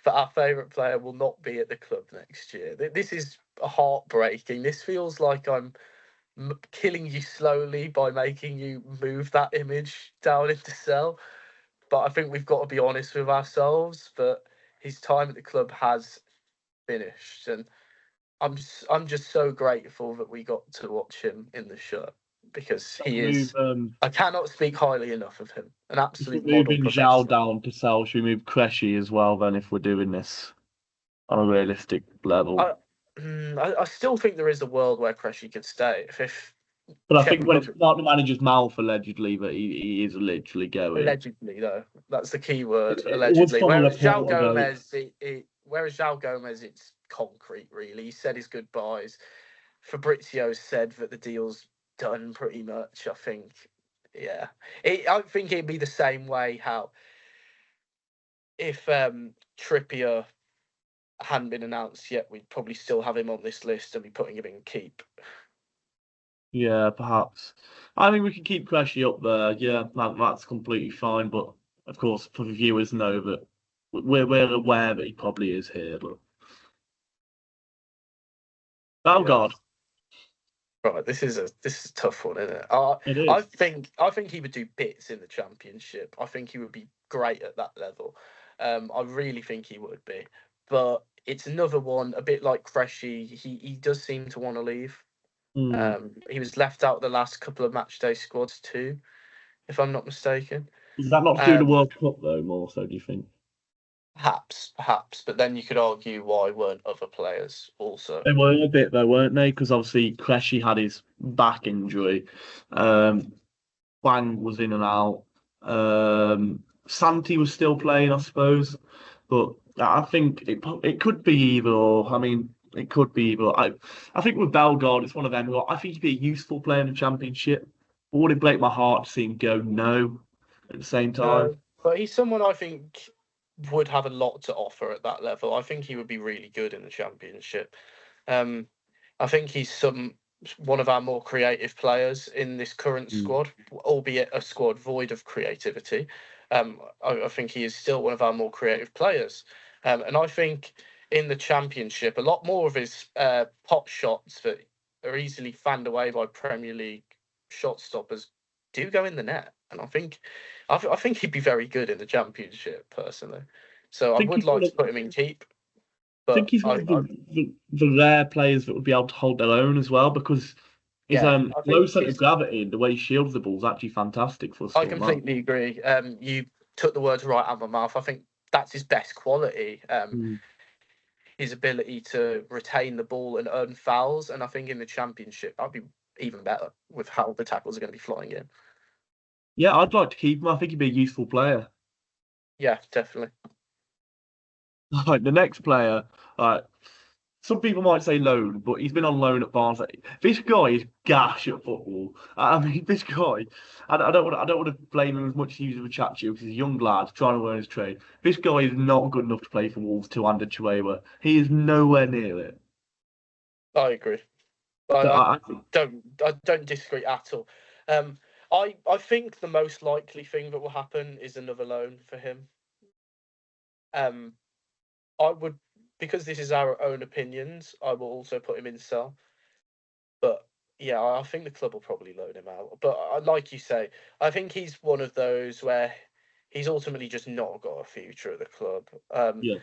that our favourite player will not be at the club next year. This is heartbreaking. This feels like I'm killing you slowly by making you move that image down into sell. But I think we've got to be honest with ourselves that his time at the club has finished, and I'm just so grateful that we got to watch him in the shirt because he is. I cannot speak highly enough of him. An absolute model moving professional. Zhao down to sell. Should we move Cressy as well then if we're doing this on a realistic level? I still think there is a world where Cressy could stay. But I think when it's not the manager's mouth, allegedly, that he is literally going. Allegedly, though, that's the key word. Allegedly. Whereas João Gomez, it's concrete. Really, he said his goodbyes. Fabrizio said that the deal's done pretty much. I think, yeah, I think it'd be the same way. How if Trippier hadn't been announced yet, we'd probably still have him on this list and be putting him in keep. Yeah, perhaps. I mean, we can keep Cressy up there. Yeah, that's completely fine. But of course, for the viewers, know that we're aware that he probably is here. But God, right, this is a tough one, isn't it? it is. I think he would do bits in the Championship. I think he would be great at that level. I really think he would be. But it's another one, a bit like Cressy. He does seem to want to leave. He was left out the last couple of matchday squads too, if I'm not mistaken. Is that not to do the World Cup though? More so, do you think? Perhaps. But then you could argue why weren't other players also? They were a bit though, weren't they? Because obviously Cressy had his back injury. Wang was in and out. Santi was still playing, I suppose, but I think it could be either or. I mean, it could be either. I think with Bellegarde, it's one of them. I think he'd be a useful player in the Championship. But would it break my heart to see him go? No. At the same time, no, but he's someone I think would have a lot to offer at that level. I think he would be really good in the Championship. I think he's one of our more creative players in this current squad, albeit a squad void of creativity. I think he is still one of our more creative players. And I think in the Championship, a lot more of his pop shots that are easily fanned away by Premier League shot stoppers do go in the net. And I think he'd be very good in the Championship, personally. So I would like to put him in keep. I think But he's one of the rare players that would be able to hold their own as well, because his I low think centre of gravity and the way he shields the ball is actually fantastic for a I small man. completely agree. You took the words right out of my mouth. I think that's his best quality. His ability to retain the ball and earn fouls. And I think in the Championship, that'd be even better with how the tackles are going to be flying in. Yeah, I'd like to keep him. I think he'd be a useful player. Yeah, definitely. Like the next player, some people might say loan, but he's been on loan at Barnsley. This guy is gash at football. I mean, this guy, I don't want to blame him as much as he was with Chachu, because he's a young lad trying to learn his trade. This guy is not good enough to play for Wolves two-handed Chihuahua. He is nowhere near it. I agree. So I don't disagree at all. I think the most likely thing that will happen is another loan for him. I would, because this is our own opinions, I will also put him in sell. But yeah, I think the club will probably loan him out. But like you say, I think he's one of those where he's ultimately just not got a future at the club. yeah,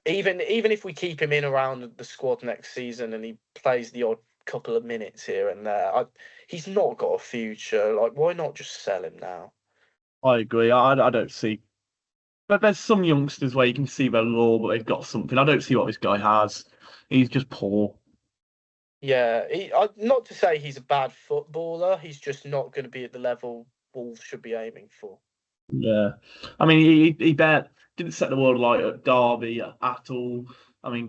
Even if we keep him in around the squad next season and he plays the odd couple of minutes here and there, he's not got a future. Like, why not just sell him now? I agree. I don't see. But there's some youngsters where you can see their raw, but they've got something. I don't see what this guy has. He's just poor. Yeah, not to say he's a bad footballer. He's just not going to be at the level Wolves should be aiming for. Yeah, I mean, he didn't set the world alight at Derby at all. I mean,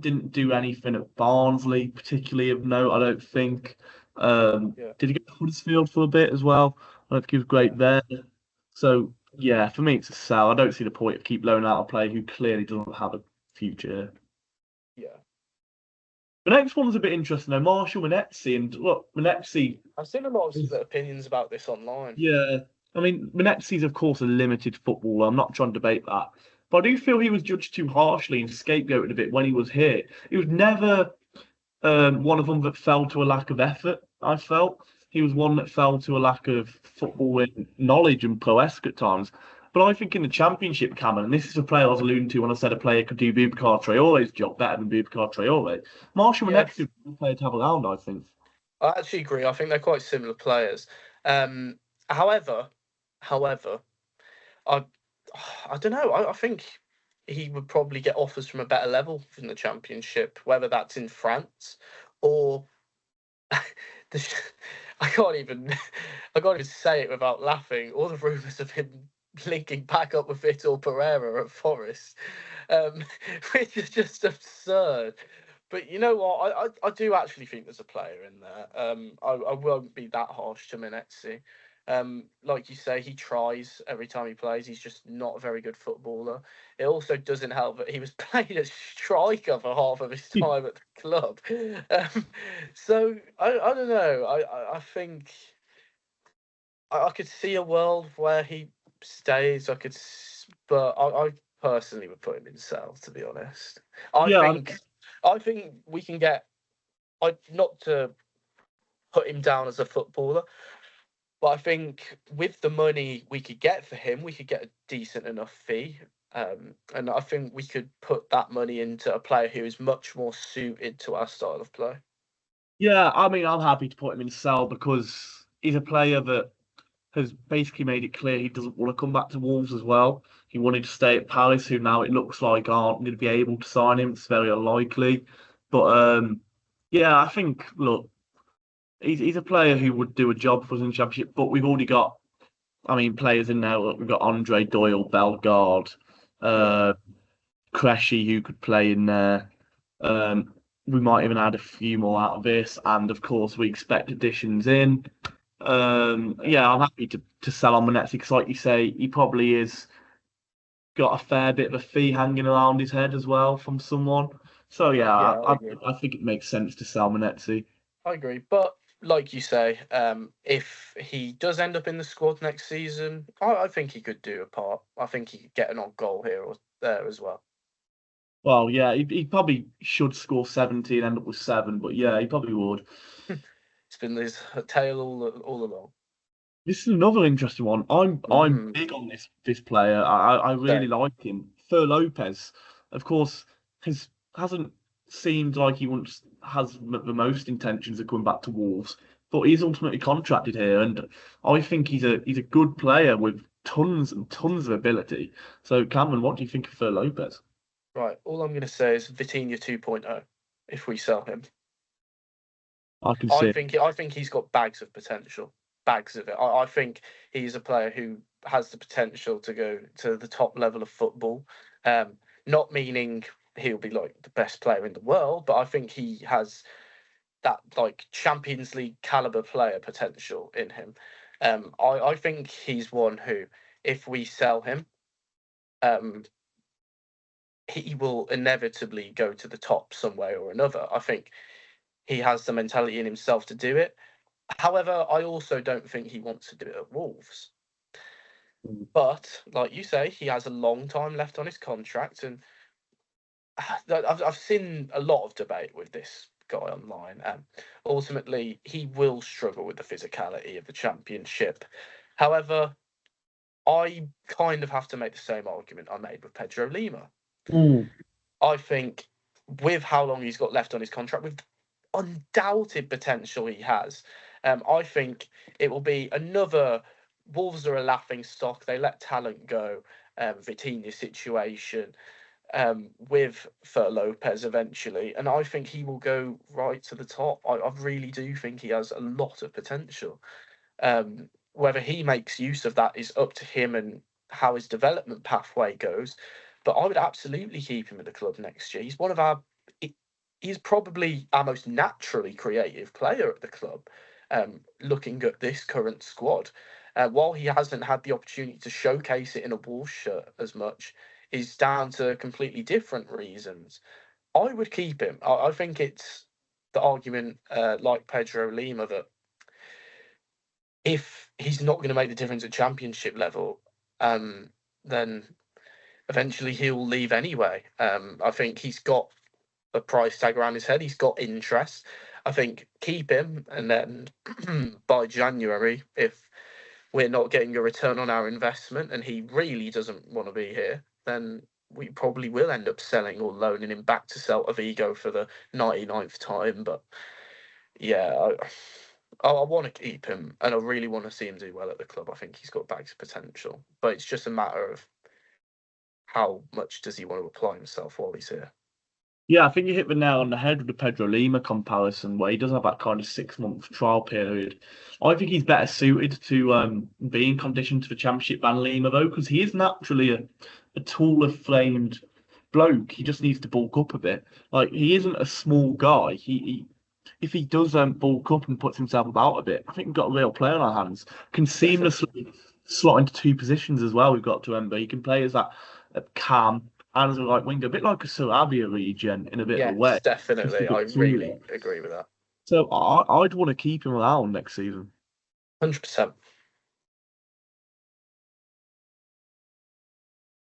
didn't do anything at Barnsley particularly of note, I don't think. Yeah. Did he go to Huddersfield for a bit as well? I don't think he was great there. So yeah, for me it's a sell. I don't see the point of keep loaning out a player who clearly doesn't have a future. Yeah. The next one's a bit interesting though, Marshall Manetzi. And look, Manetzi. I've seen a lot of split opinions about this online. Yeah, I mean, Manetzi's of course a limited footballer. I'm not trying to debate that, but I do feel he was judged too harshly and scapegoated a bit when he was here. He was never one of them that fell to a lack of effort. I felt he was one that fell to a lack of footballing knowledge and prowess at times. But I think in the Championship, Cameron, and this is a player I was alluding to when I said a player could do Boubacar Traore's job better than Boubacar Traore. Marshall Manetzi is a player to have around, I think. I actually agree. I think they're quite similar players. However, I don't know. I think he would probably get offers from a better level from the Championship, whether that's in France or I can't even say it without laughing. All the rumours of him linking back up with Vitor Pereira at Forest, which is just absurd. But you know what? I do actually think there's a player in there. I won't be that harsh to Manetzi. Like you say, he tries every time he plays. He's just not a very good footballer. It also doesn't help that he was playing as striker for half of his time at the club. So I don't know. I think I could see a world where he stays. But I personally would put him in sell, to be honest. I think we can get. Not to put him down as a footballer, but I think with the money we could get for him, we could get a decent enough fee. And I think we could put that money into a player who is much more suited to our style of play. Yeah, I mean, I'm happy to put him in sell because he's a player that has basically made it clear he doesn't want to come back to Wolves as well. He wanted to stay at Palace, who now it looks like aren't going to be able to sign him. It's very unlikely. But yeah, I think, look, he's a player who would do a job for us in the Championship, but we've already got, I mean, players in there. Look, we've got Andre Doyle, Bellegarde, Cressy, who could play in there. We might even add a few more out of this, and of course, we expect additions in. Yeah, I'm happy to sell on Manetzi because, like you say, he probably is got a fair bit of a fee hanging around his head as well from someone. So yeah, Yeah, I agree. I think it makes sense to sell Manetzi. I agree. But like you say, if he does end up in the squad next season, I think he could do a part. I think he could get an odd goal here or there as well. Well, yeah, he probably should score 70 and end up with 7, but yeah, he probably would. It's been his tale all along. This is another interesting one. I'm Mm, big on this player. I really same. like him. Fer Lopez, of course, hasn't seemed like he has the most intentions of coming back to Wolves, but he's ultimately contracted here, and I think he's a good player with tons and tons of ability. So, Cameron, what do you think of Fer Lopez? Right. All I'm going to say is Vitinha 2.0 if we sell him. I can see it. I think he's got bags of potential, bags of it. I think he's a player who has the potential to go to the top level of football. Not meaning he'll be like the best player in the world, but I think he has that like Champions League caliber player potential in him. I think he's one who, if we sell him, um, he will inevitably go to the top some way or another. I think he has the mentality in himself to do it. However, I also don't think he wants to do it at Wolves. But like you say, he has a long time left on his contract, and I've seen a lot of debate with this guy online. Ultimately, he will struggle with the physicality of the Championship. However, I kind of have to make the same argument I made with Pedro Lima. Mm. I think with how long he's got left on his contract, with undoubted potential he has, I think it will be another. Wolves are a laughing stock. They let talent go. Vitinha's situation with Fer Lopez eventually, and I think he will go right to the top. I really do think he has a lot of potential. Whether he makes use of that is up to him and how his development pathway goes. But I would absolutely keep him at the club next year. He's one of our. He's probably our most naturally creative player at the club. Looking at this current squad, while he hasn't had the opportunity to showcase it in a Wolves shirt as much, is down to completely different reasons. I would keep him. I think it's the argument, like Pedro Lima, that if he's not going to make the difference at championship level, then eventually he'll leave anyway. I think he's got a price tag around his head. He's got interest. I think keep him, and then by January, if we're not getting a return on our investment and he really doesn't want to be here, then we probably will end up selling or loaning him back to Celta Vigo for the 99th time. But yeah, I want to keep him, and I really want to see him do well at the club. I think he's got bags of potential, but it's just a matter of how much does he want to apply himself while he's here. Yeah, I think you hit the nail on the head with the Pedro Lima comparison, where he does have that kind of 6 month trial period. I think he's better suited to being conditioned to the Championship than Lima, though, because he is naturally a taller framed bloke. He just needs to bulk up a bit. Like, he isn't a small guy. He if he does bulk up and puts himself about a bit, I think we've got a real player on our hands. Can Definitely. seamlessly slot into 2 positions as well. We've got to remember he can play as that cam and as a right winger, a bit like a Sarabia regen in a bit of a way, Yes, just a definitely. I bit taller. really agree with that. So I'd want to keep him around next season. 100%.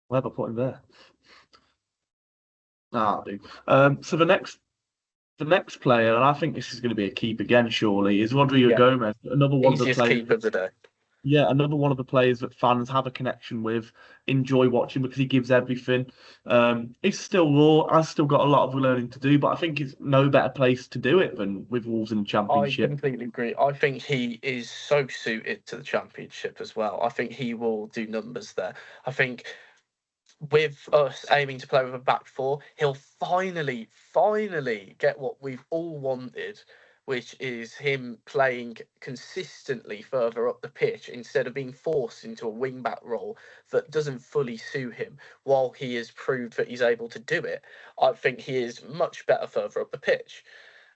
Where have I put him there? Ah, I do. So the next player, and I think this is going to be a keep again, surely, is Rodrigo Yeah. Gomez, another one of the Easiest players. keep of the day. Yeah, another one of the players that fans have a connection with, enjoy watching because he gives everything. He's still raw, has still got a lot of learning to do, but I think it's no better place to do it than with Wolves in the I Championship. completely agree. I think he is so suited to the championship as well. I think he will do numbers there. I think with us aiming to play with a back four, he'll finally get what we've all wanted, which is him playing consistently further up the pitch instead of being forced into a wing back role that doesn't fully suit him. While he has proved that he's able to do it, I think he is much better further up the pitch.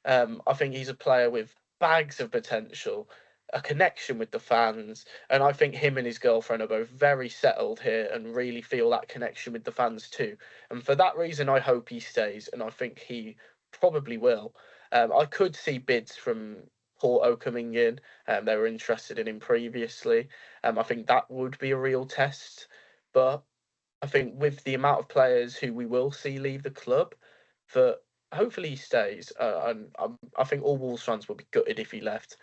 I think he's a player with bags of potential, a connection with the fans, and I think him and his girlfriend are both very settled here and really feel that connection with the fans too. And for that reason, I hope he stays, and I think he probably will. I could see bids from Porto coming in. They were interested in him previously. I think that would be a real test. But I think with the amount of players who we will see leave the club, that hopefully he stays. And I think all Wolves fans will be gutted if he left.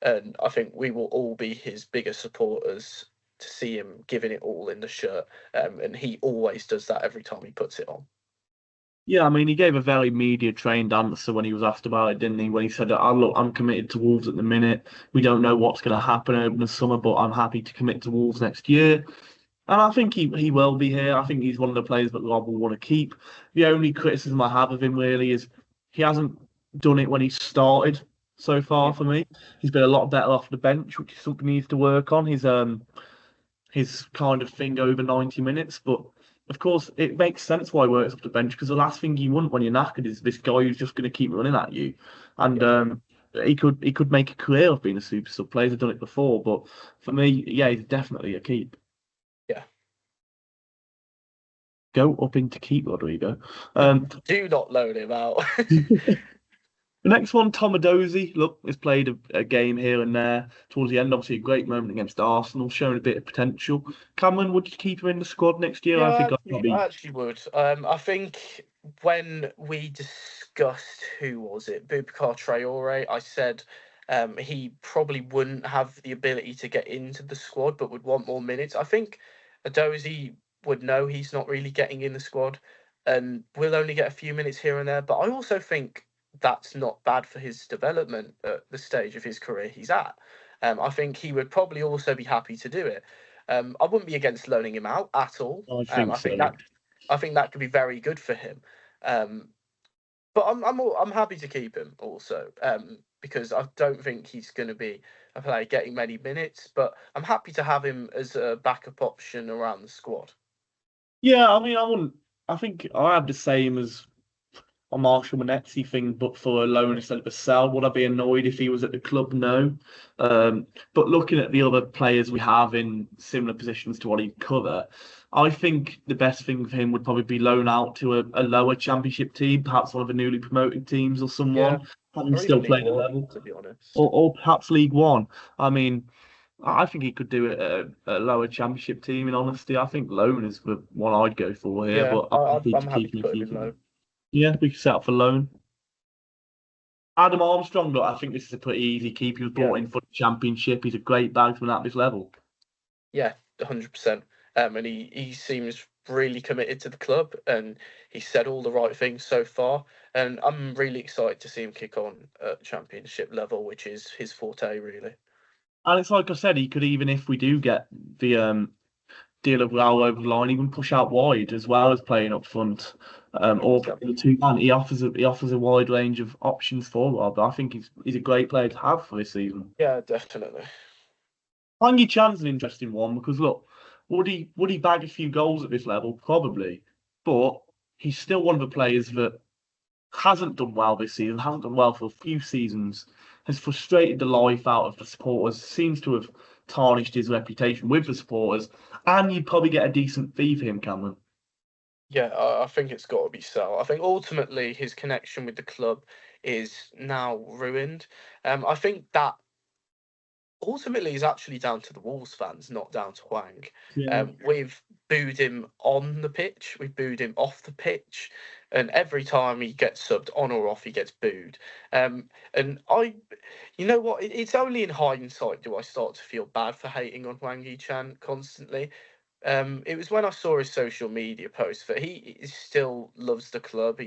And I think we will all be his biggest supporters to see him giving it all in the shirt. And he always does that every time he puts it on. Yeah, I mean, he gave a very media-trained answer when he was asked about it, didn't he? When he said, "Oh, look, I'm committed to Wolves at the minute. We don't know what's going to happen over the summer, but I'm happy to commit to Wolves next year." And I think he will be here. I think he's one of the players that Rob will want to keep. The only criticism I have of him really is he hasn't done it when he started so far for me. He's been a lot better off the bench, which is something he needs to work on. His kind of thing over 90 minutes. But of course, it makes sense why he works off the bench because the last thing you want when you're knackered is this guy who's just going to keep running at you. And he could make a career of being a super sub. Players have done it before, but for me, yeah, he's definitely a keep. Yeah. Go up into keep, Rodrigo. Do not loan him out. The next one, Tomadozi. Look, has played a game here and there towards the end. Obviously, a great moment against Arsenal, showing a bit of potential. Cameron, would you keep him in the squad next year? Yeah, I think I'd probably. I actually would. I think when we discussed who was it, Boubacar Traore, I said he probably wouldn't have the ability to get into the squad, but would want more minutes. I think Adozi would know he's not really getting in the squad, and will only get a few minutes here and there. But I also think that's not bad for his development at the stage of his career he's at. I think he would probably also be happy to do it. I wouldn't be against loaning him out at all. I think I so. think that could be very good for him. But I'm happy to keep him also because I don't think he's going to be a player getting many minutes. But I'm happy to have him as a backup option around the squad. Yeah, I mean, I wouldn't. I think I have the same as a Marshall Monetzi thing, but for a loan instead of a sell. Would I be annoyed if he was at the club? No. But looking at the other players we have in similar positions to what he'd cover, I think the best thing for him would probably be loan out to a lower championship team, perhaps one of the newly promoted teams or Yeah, someone, having or still even League played a One, level, to be honest. or perhaps League One. I mean, I think he could do it at a lower championship team. In honesty, I think loan is the one I'd go for here, Yeah, but I'm happy to I'm happy keep to him if put him you in can. low. Yeah, we can set up for loan. Adam Armstrong, look, I think this is a pretty easy keep. He was brought in for the championship. He's a great bagsman at this level. Yeah, 100%. And he seems really committed to the club, and he said all the right things so far. And I'm really excited to see him kick on at championship level, which is his forte, really. And it's like I said, he could even, if we do get the deal of Raúl over the line, even push out wide as well as playing up front, or the two man. He offers a wide range of options for Rob. I think he's a great player to have for this season. Yeah, definitely. Hwang Hee-chan's an interesting one because look, would he bag a few goals at this level? Probably, but he's still one of the players that hasn't done well this season, hasn't done well for a few seasons, has frustrated the life out of the supporters, seems to have tarnished his reputation with the supporters, and you'd probably get a decent fee for him, Cameron. Yeah, I think it's got to be so. I think ultimately his connection with the club is now ruined. I think that ultimately is actually down to the Wolves fans, not down to Hwang. Yeah. We've booed him on the pitch, we've booed him off the pitch, and every time he gets subbed on or off, he gets booed. And you know what? It's only in hindsight do I start to feel bad for hating on Hwang Hee-chan constantly. It was when I saw his social media post that he still loves the club.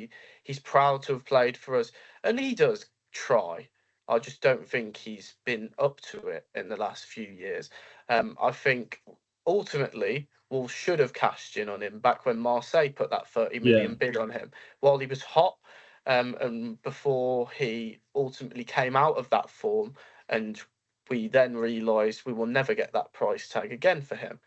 He's proud to have played for us, and he does try. I just don't think he's been up to it in the last few years. I think ultimately Wolves should have cashed in on him back when Marseille put that 30 million bid on him while he was hot, and before he ultimately came out of that form, and we then realised we will never get that price tag again for him.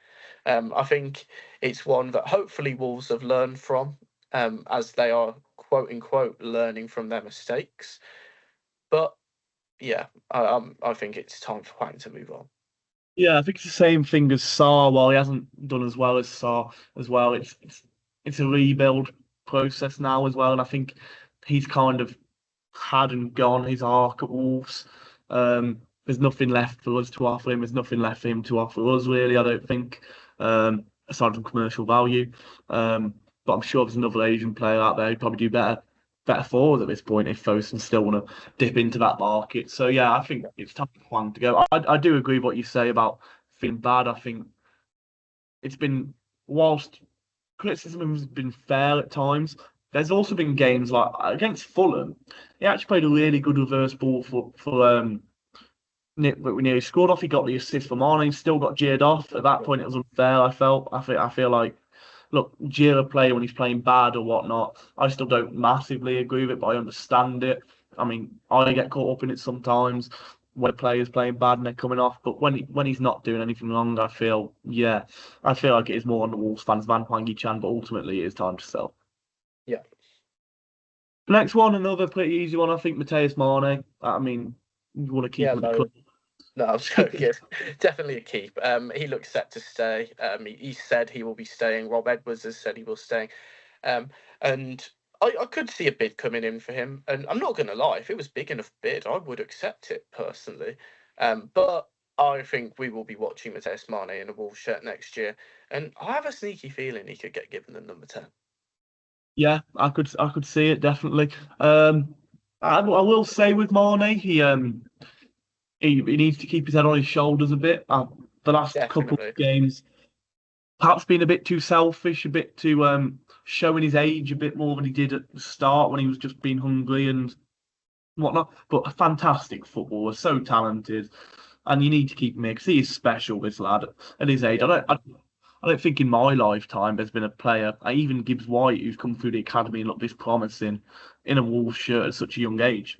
I think it's one that hopefully Wolves have learned from, as they are quote unquote learning from their mistakes. But yeah, I think it's time for Hwang to move on. Yeah, I think it's the same thing as Sarr. While he hasn't done as well as Sarr as well, it's a rebuild process now as well, and I think he's kind of had and gone his arc at Wolves. There's nothing left for us to offer him. There's nothing left for him to offer us, really, I don't think, aside from commercial value. But I'm sure there's another Asian player out there who'd probably do better forward at this point if Fosun still want to dip into that market. So, yeah, I think it's time for Hwang to go. I do agree with what you say about feeling bad. I think it's been, whilst criticism has been fair at times, there's also been games like against Fulham. He actually played a really good reverse ball for Nick, but we nearly scored off. He got the assist for Mane, still got jeered off. At that point, it was unfair. I feel like, look, jeer a player when he's playing bad or whatnot. I still don't massively agree with it, but I understand it. I mean, I get caught up in it sometimes when a player's playing bad and they're coming off. But when he's not doing anything wrong, I feel like it is more on the Wolves fans than Hwang Chan. But ultimately, it is time to sell. Yeah. Next one, another pretty easy one. I think Matheus Mane. I mean, you want to keep him at the club. No, I'm joking. Definitely a keep. He looks set to stay. He said he will be staying. Rob Edwards has said he will stay. And I could see a bid coming in for him. And I'm not going to lie, if it was big enough bid, I would accept it personally. But I think we will be watching Matheus Mane in a Wolves shirt next year. And I have a sneaky feeling he could get given the number 10. Yeah, I could see it definitely. I will say with Mane, he needs to keep his head on his shoulders a bit. The last couple of games, perhaps being a bit too selfish, a bit too showing his age a bit more than he did at the start when he was just being hungry and whatnot. But a fantastic footballer, so talented, and you need to keep him here because he is special. This lad at his age, I don't think in my lifetime there's been a player, even Gibbs White, who's come through the academy and looked this promising in a Wolves shirt at such a young age.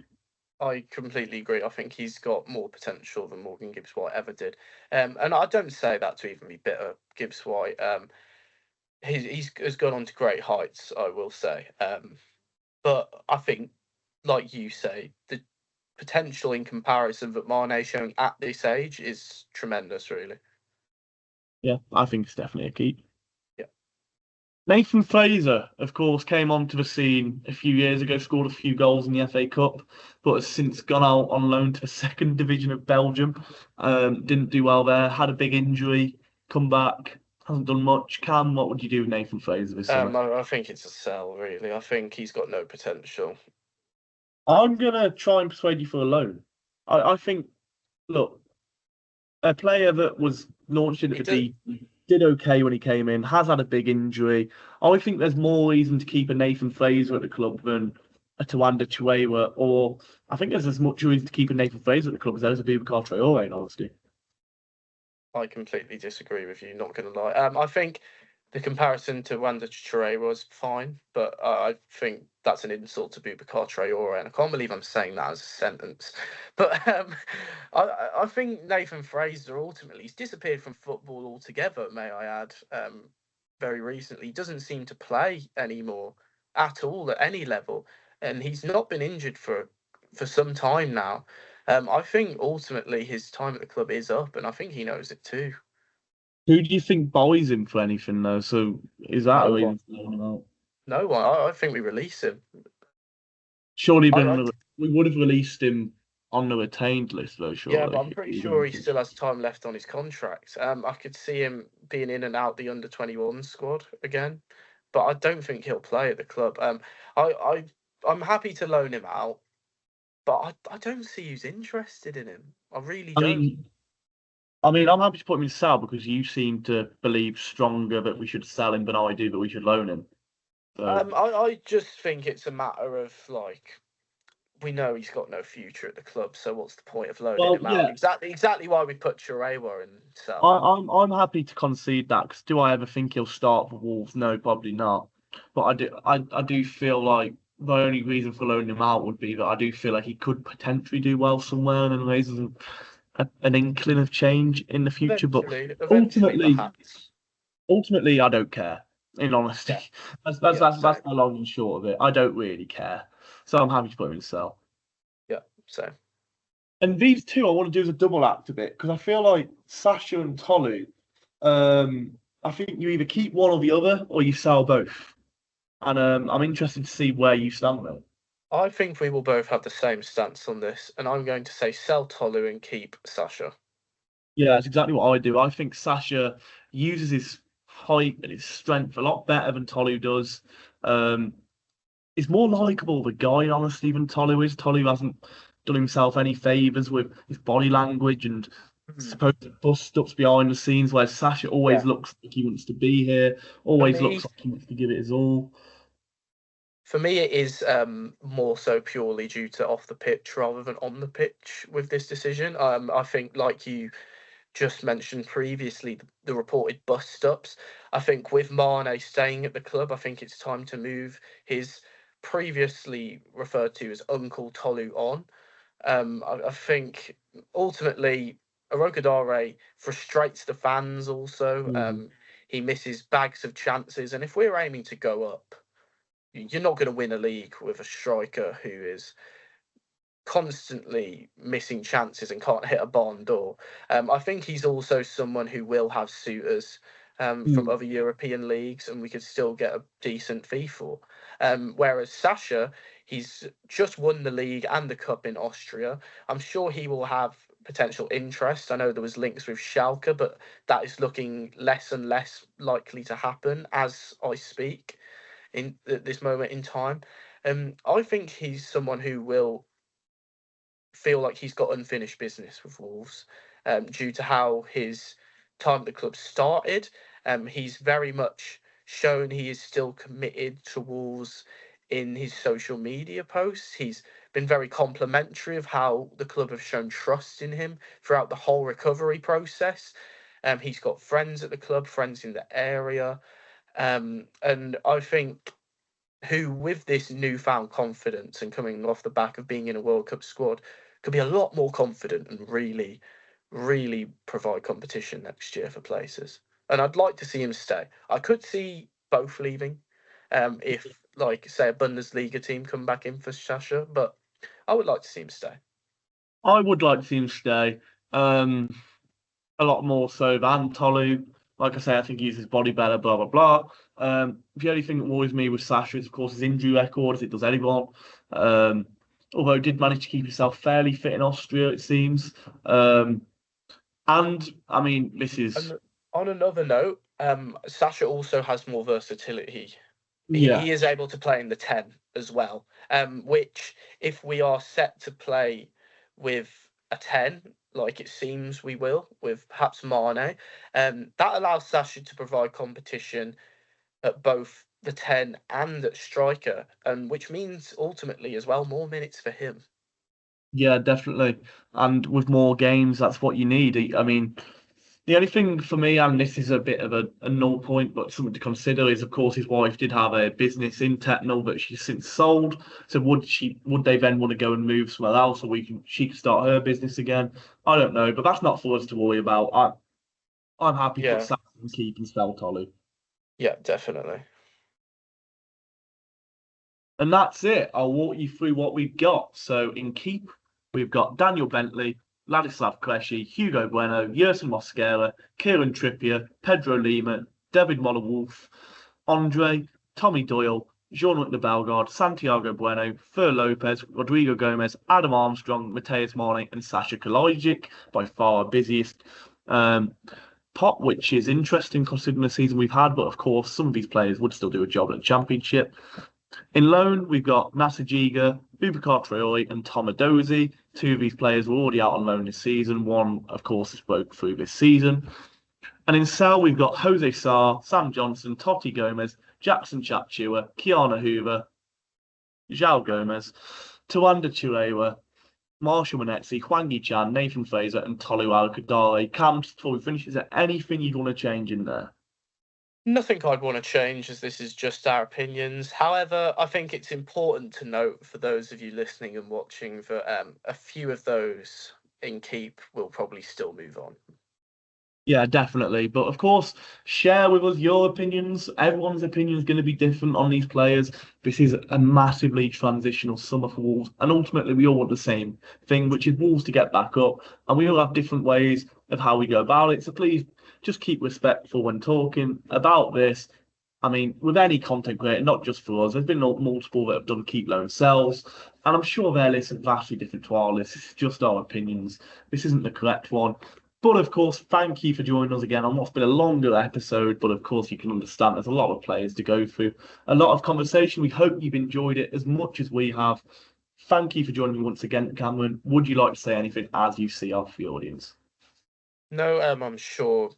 I completely agree. I think he's got more potential than Morgan Gibbs White ever did. And I don't say that to even be bitter. Gibbs White, he's has gone on to great heights, I will say. But I think, like you say, the potential in comparison that Mane showing at this age is tremendous, really. Yeah, I think it's definitely a keep. Yeah. Nathan Fraser, of course, came onto the scene a few years ago, scored a few goals in the FA Cup, but has since gone out on loan to the second division of Belgium. Didn't do well there, had a big injury, come back, hasn't done much. Cam, what would you do with Nathan Fraser this summer? I think it's a sell, really. I think he's got no potential. I'm going to try and persuade you for a loan. I think, look, a player that was launched into the deep, did okay when he came in, has had a big injury. I think there's more reason to keep a Nathan Fraser at the club than a Tawanda Chiwewa, or I think there's as much reason to keep a Nathan Fraser at the club as there is a Boubacar Traore, in honesty. I completely disagree with you, not going to lie. I think the comparison to Wanda Traore was fine, but I think that's an insult to Boubacar Traore, and I can't believe I'm saying that as a sentence. But I think Nathan Fraser ultimately he's disappeared from football altogether. May I add? Very recently, he doesn't seem to play anymore at all at any level, and he's not been injured for some time now. I think ultimately his time at the club is up, and I think he knows it too. Who do you think buys him for anything though? So is that No a one. No one. I think we release him. Surely we would have released him on the retained list though, surely. Yeah, but I'm pretty sure he still has time left on his contract. I could see him being in and out the under-21 squad again, but I don't think he'll play at the club. I'm happy to loan him out, but I don't see who's interested in him. I really don't. I mean, I'm happy to put him in sell because you seem to believe stronger that we should sell him than I do that we should loan him. So. I just think it's a matter of like we know he's got no future at the club, so what's the point of loaning him out? Exactly why we put Chiwewa in sell. I'm happy to concede that because do I ever think he'll start for Wolves? No, probably not. But I do feel like the only reason for loaning him out would be that I do feel like he could potentially do well somewhere and raises an inkling of change in the future. Eventually, but ultimately, I don't care. In honesty, yeah. That's my long and short of it. I don't really care, so I'm happy to put him in sell. Yeah, so. And these two I want to do as a double act a bit because I feel like Sasha and Tolu. I think you either keep one or the other, or you sell both. And I'm interested to see where you stand though. I think we will both have the same stance on this, and I'm going to say sell Tolu and keep Sasha. Yeah, that's exactly what I do. I think Sasha uses his height and his strength a lot better than Tolu does. Um, he's more likable the guy, honestly, than Tolu is. Tolu hasn't done himself any favors with his body language and Hmm. supposed bust ups behind the scenes, where Sasha always Yeah, looks like he wants to be here, for always looks me, like he wants to give it his all. for me, it is more so purely due to off the pitch rather than on the pitch with this decision. I think, like you just mentioned previously, the reported bust ups. I think with Mane staying at the club, I think it's time to move his previously referred to as Uncle Tolu on. I think ultimately Arogadare frustrates the fans also. Mm. He misses bags of chances, and if we're aiming to go up, you're not going to win a league with a striker who is constantly missing chances and can't hit a barn door. I think he's also someone who will have suitors from Mm. other European leagues, and we could still get a decent fee for. Whereas Sasha, he's just won the league and the cup in Austria. I'm sure he will have potential interest. I know there was links with Schalke, but that is looking less and less likely to happen as I speak in at this moment in time. I think he's someone who will feel like he's got unfinished business with Wolves due to how his time at the club started. He's very much shown he is still committed to Wolves in his social media posts. He's been very complimentary of how the club have shown trust in him throughout the whole recovery process. He's got friends at the club, friends in the area. And I think who, with this newfound confidence and coming off the back of being in a World Cup squad, could be a lot more confident and really, really provide competition next year for places. And I'd like to see him stay. I could see both leaving, if, like, say, a Bundesliga team come back in for Sasha, but I would like to see him stay. I would like to see him stay. Um, a lot more so than Tolu. Like I say, I think he uses his body better, blah, blah, blah. The only thing that worries me with Sasha is, of course, his injury record, as it does anyone. Um, although he did manage to keep himself fairly fit in Austria, it seems. Um, and, I mean, this is, And on another note, Sasha also has more versatility. yeah, He is able to play in the 10 as well, which, if we are set to play with a 10, like it seems we will, with perhaps Mane, that allows Sasha to provide competition at both the 10 and at striker, and which means ultimately as well more minutes for him. yeah, definitely. And with more games, that's what you need. I mean, the only thing for me, and this is a bit of a null point, but something to consider is, of course, his wife did have a business in Techno, but she's since sold. So would they then want to go and move somewhere else, or she could start her business again? I don't know, but that's not for us to worry about. I'm happy to put Yeah, Saxon and keep and spell Tolu. yeah, definitely. And that's it. I'll walk you through what we've got. So in keep, we've got Daniel Bentley, Ladislav Krejci, Hugo Bueno, Yerson Mosquera, Kieran Trippier, Pedro Lima, David Moller-Wolf, Andre, Tommy Doyle, Jean-Luc de Bellegarde, Santiago Bueno, Fer Lopez, Rodrigo Gomez, Adam Armstrong, Mateus Mane, and Sasha Kalajic, by far our busiest pot, which is interesting considering the season we've had. But of course, some of these players would still do a job at the Championship. In loan, we've got Nasajiga, Boubacar Traore, and Tomadozi. Two of these players were already out on loan this season. One, of course, has broke through this season. And in sell, we've got Jose Sarr, Sam Johnson, Totti Gomez, Jackson Chatchua, Kiana Hoover, João Gomez, Tawanda Chilewa, Marshall Manetzi, Hwangi Chan, Nathan Fraser, and Tolu Alcadale. Cam, just before we finish, is there anything you'd want to change in there? Nothing I'd want to change, as this is just our opinions. However, I think it's important to note for those of you listening and watching that a few of those in keep will probably still move on. Yeah, definitely. But of course, share with us your opinions. Everyone's opinion is going to be different on these players. This is a massively transitional summer for Wolves. And ultimately, we all want the same thing, which is Wolves to get back up. And we all have different ways of how we go about it. So please just keep respectful when talking about this. I mean, with any content creator, not just for us, there's been multiple that have done keep low themselves, and I'm sure their lists are vastly different to our list. This is just our opinions. This isn't the correct one. But of course, thank you for joining us again on what's been a longer episode. But of course, you can understand there's a lot of players to go through, a lot of conversation. We hope you've enjoyed it as much as we have. Thank you for joining me once again, Cameron. Would you like to say anything as you see off the audience? No, I'm sure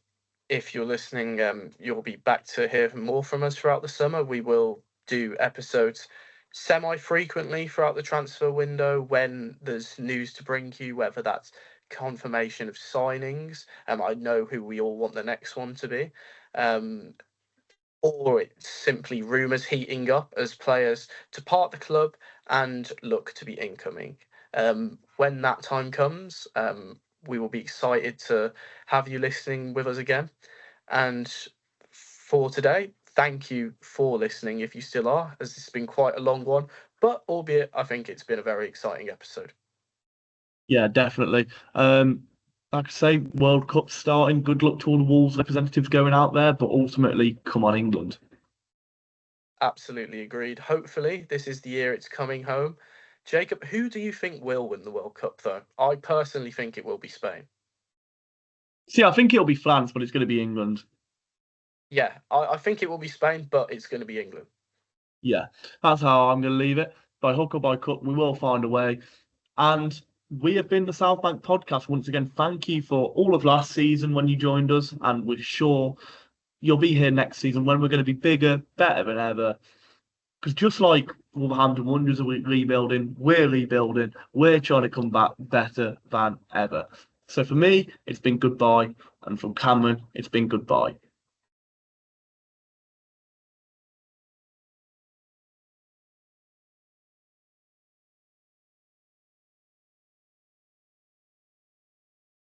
if you're listening, you'll be back to hear more from us throughout the summer. We will do episodes semi-frequently throughout the transfer window when there's news to bring you, whether that's confirmation of signings. I know who we all want the next one to be. Or it's simply rumours heating up as players depart the club and look to be incoming. When that time comes, we will be excited to have you listening with us again. And for today, thank you for listening if you still are, as this has been quite a long one, but albeit I think it's been a very exciting episode. Yeah, definitely. Like I say, World Cup starting. Good luck to all the Wolves representatives going out there, but ultimately, come on, England. Absolutely agreed. Hopefully, this is the year it's coming home. Jacob, who do you think will win the World Cup, though? I personally think it will be Spain. See, I think it'll be France, but it's going to be England. Yeah, I think it will be Spain, but it's going to be England. Yeah, that's how I'm going to leave it. By hook or by crook, we will find a way. And we have been the South Bank Podcast. Once again, thank you for all of last season when you joined us. And we're sure you'll be here next season when we're going to be bigger, better than ever. Because just like Wolverhampton Wanderers are rebuilding, we're rebuilding. We're trying to come back better than ever. So for me, it's been goodbye. And from Cameron, it's been goodbye.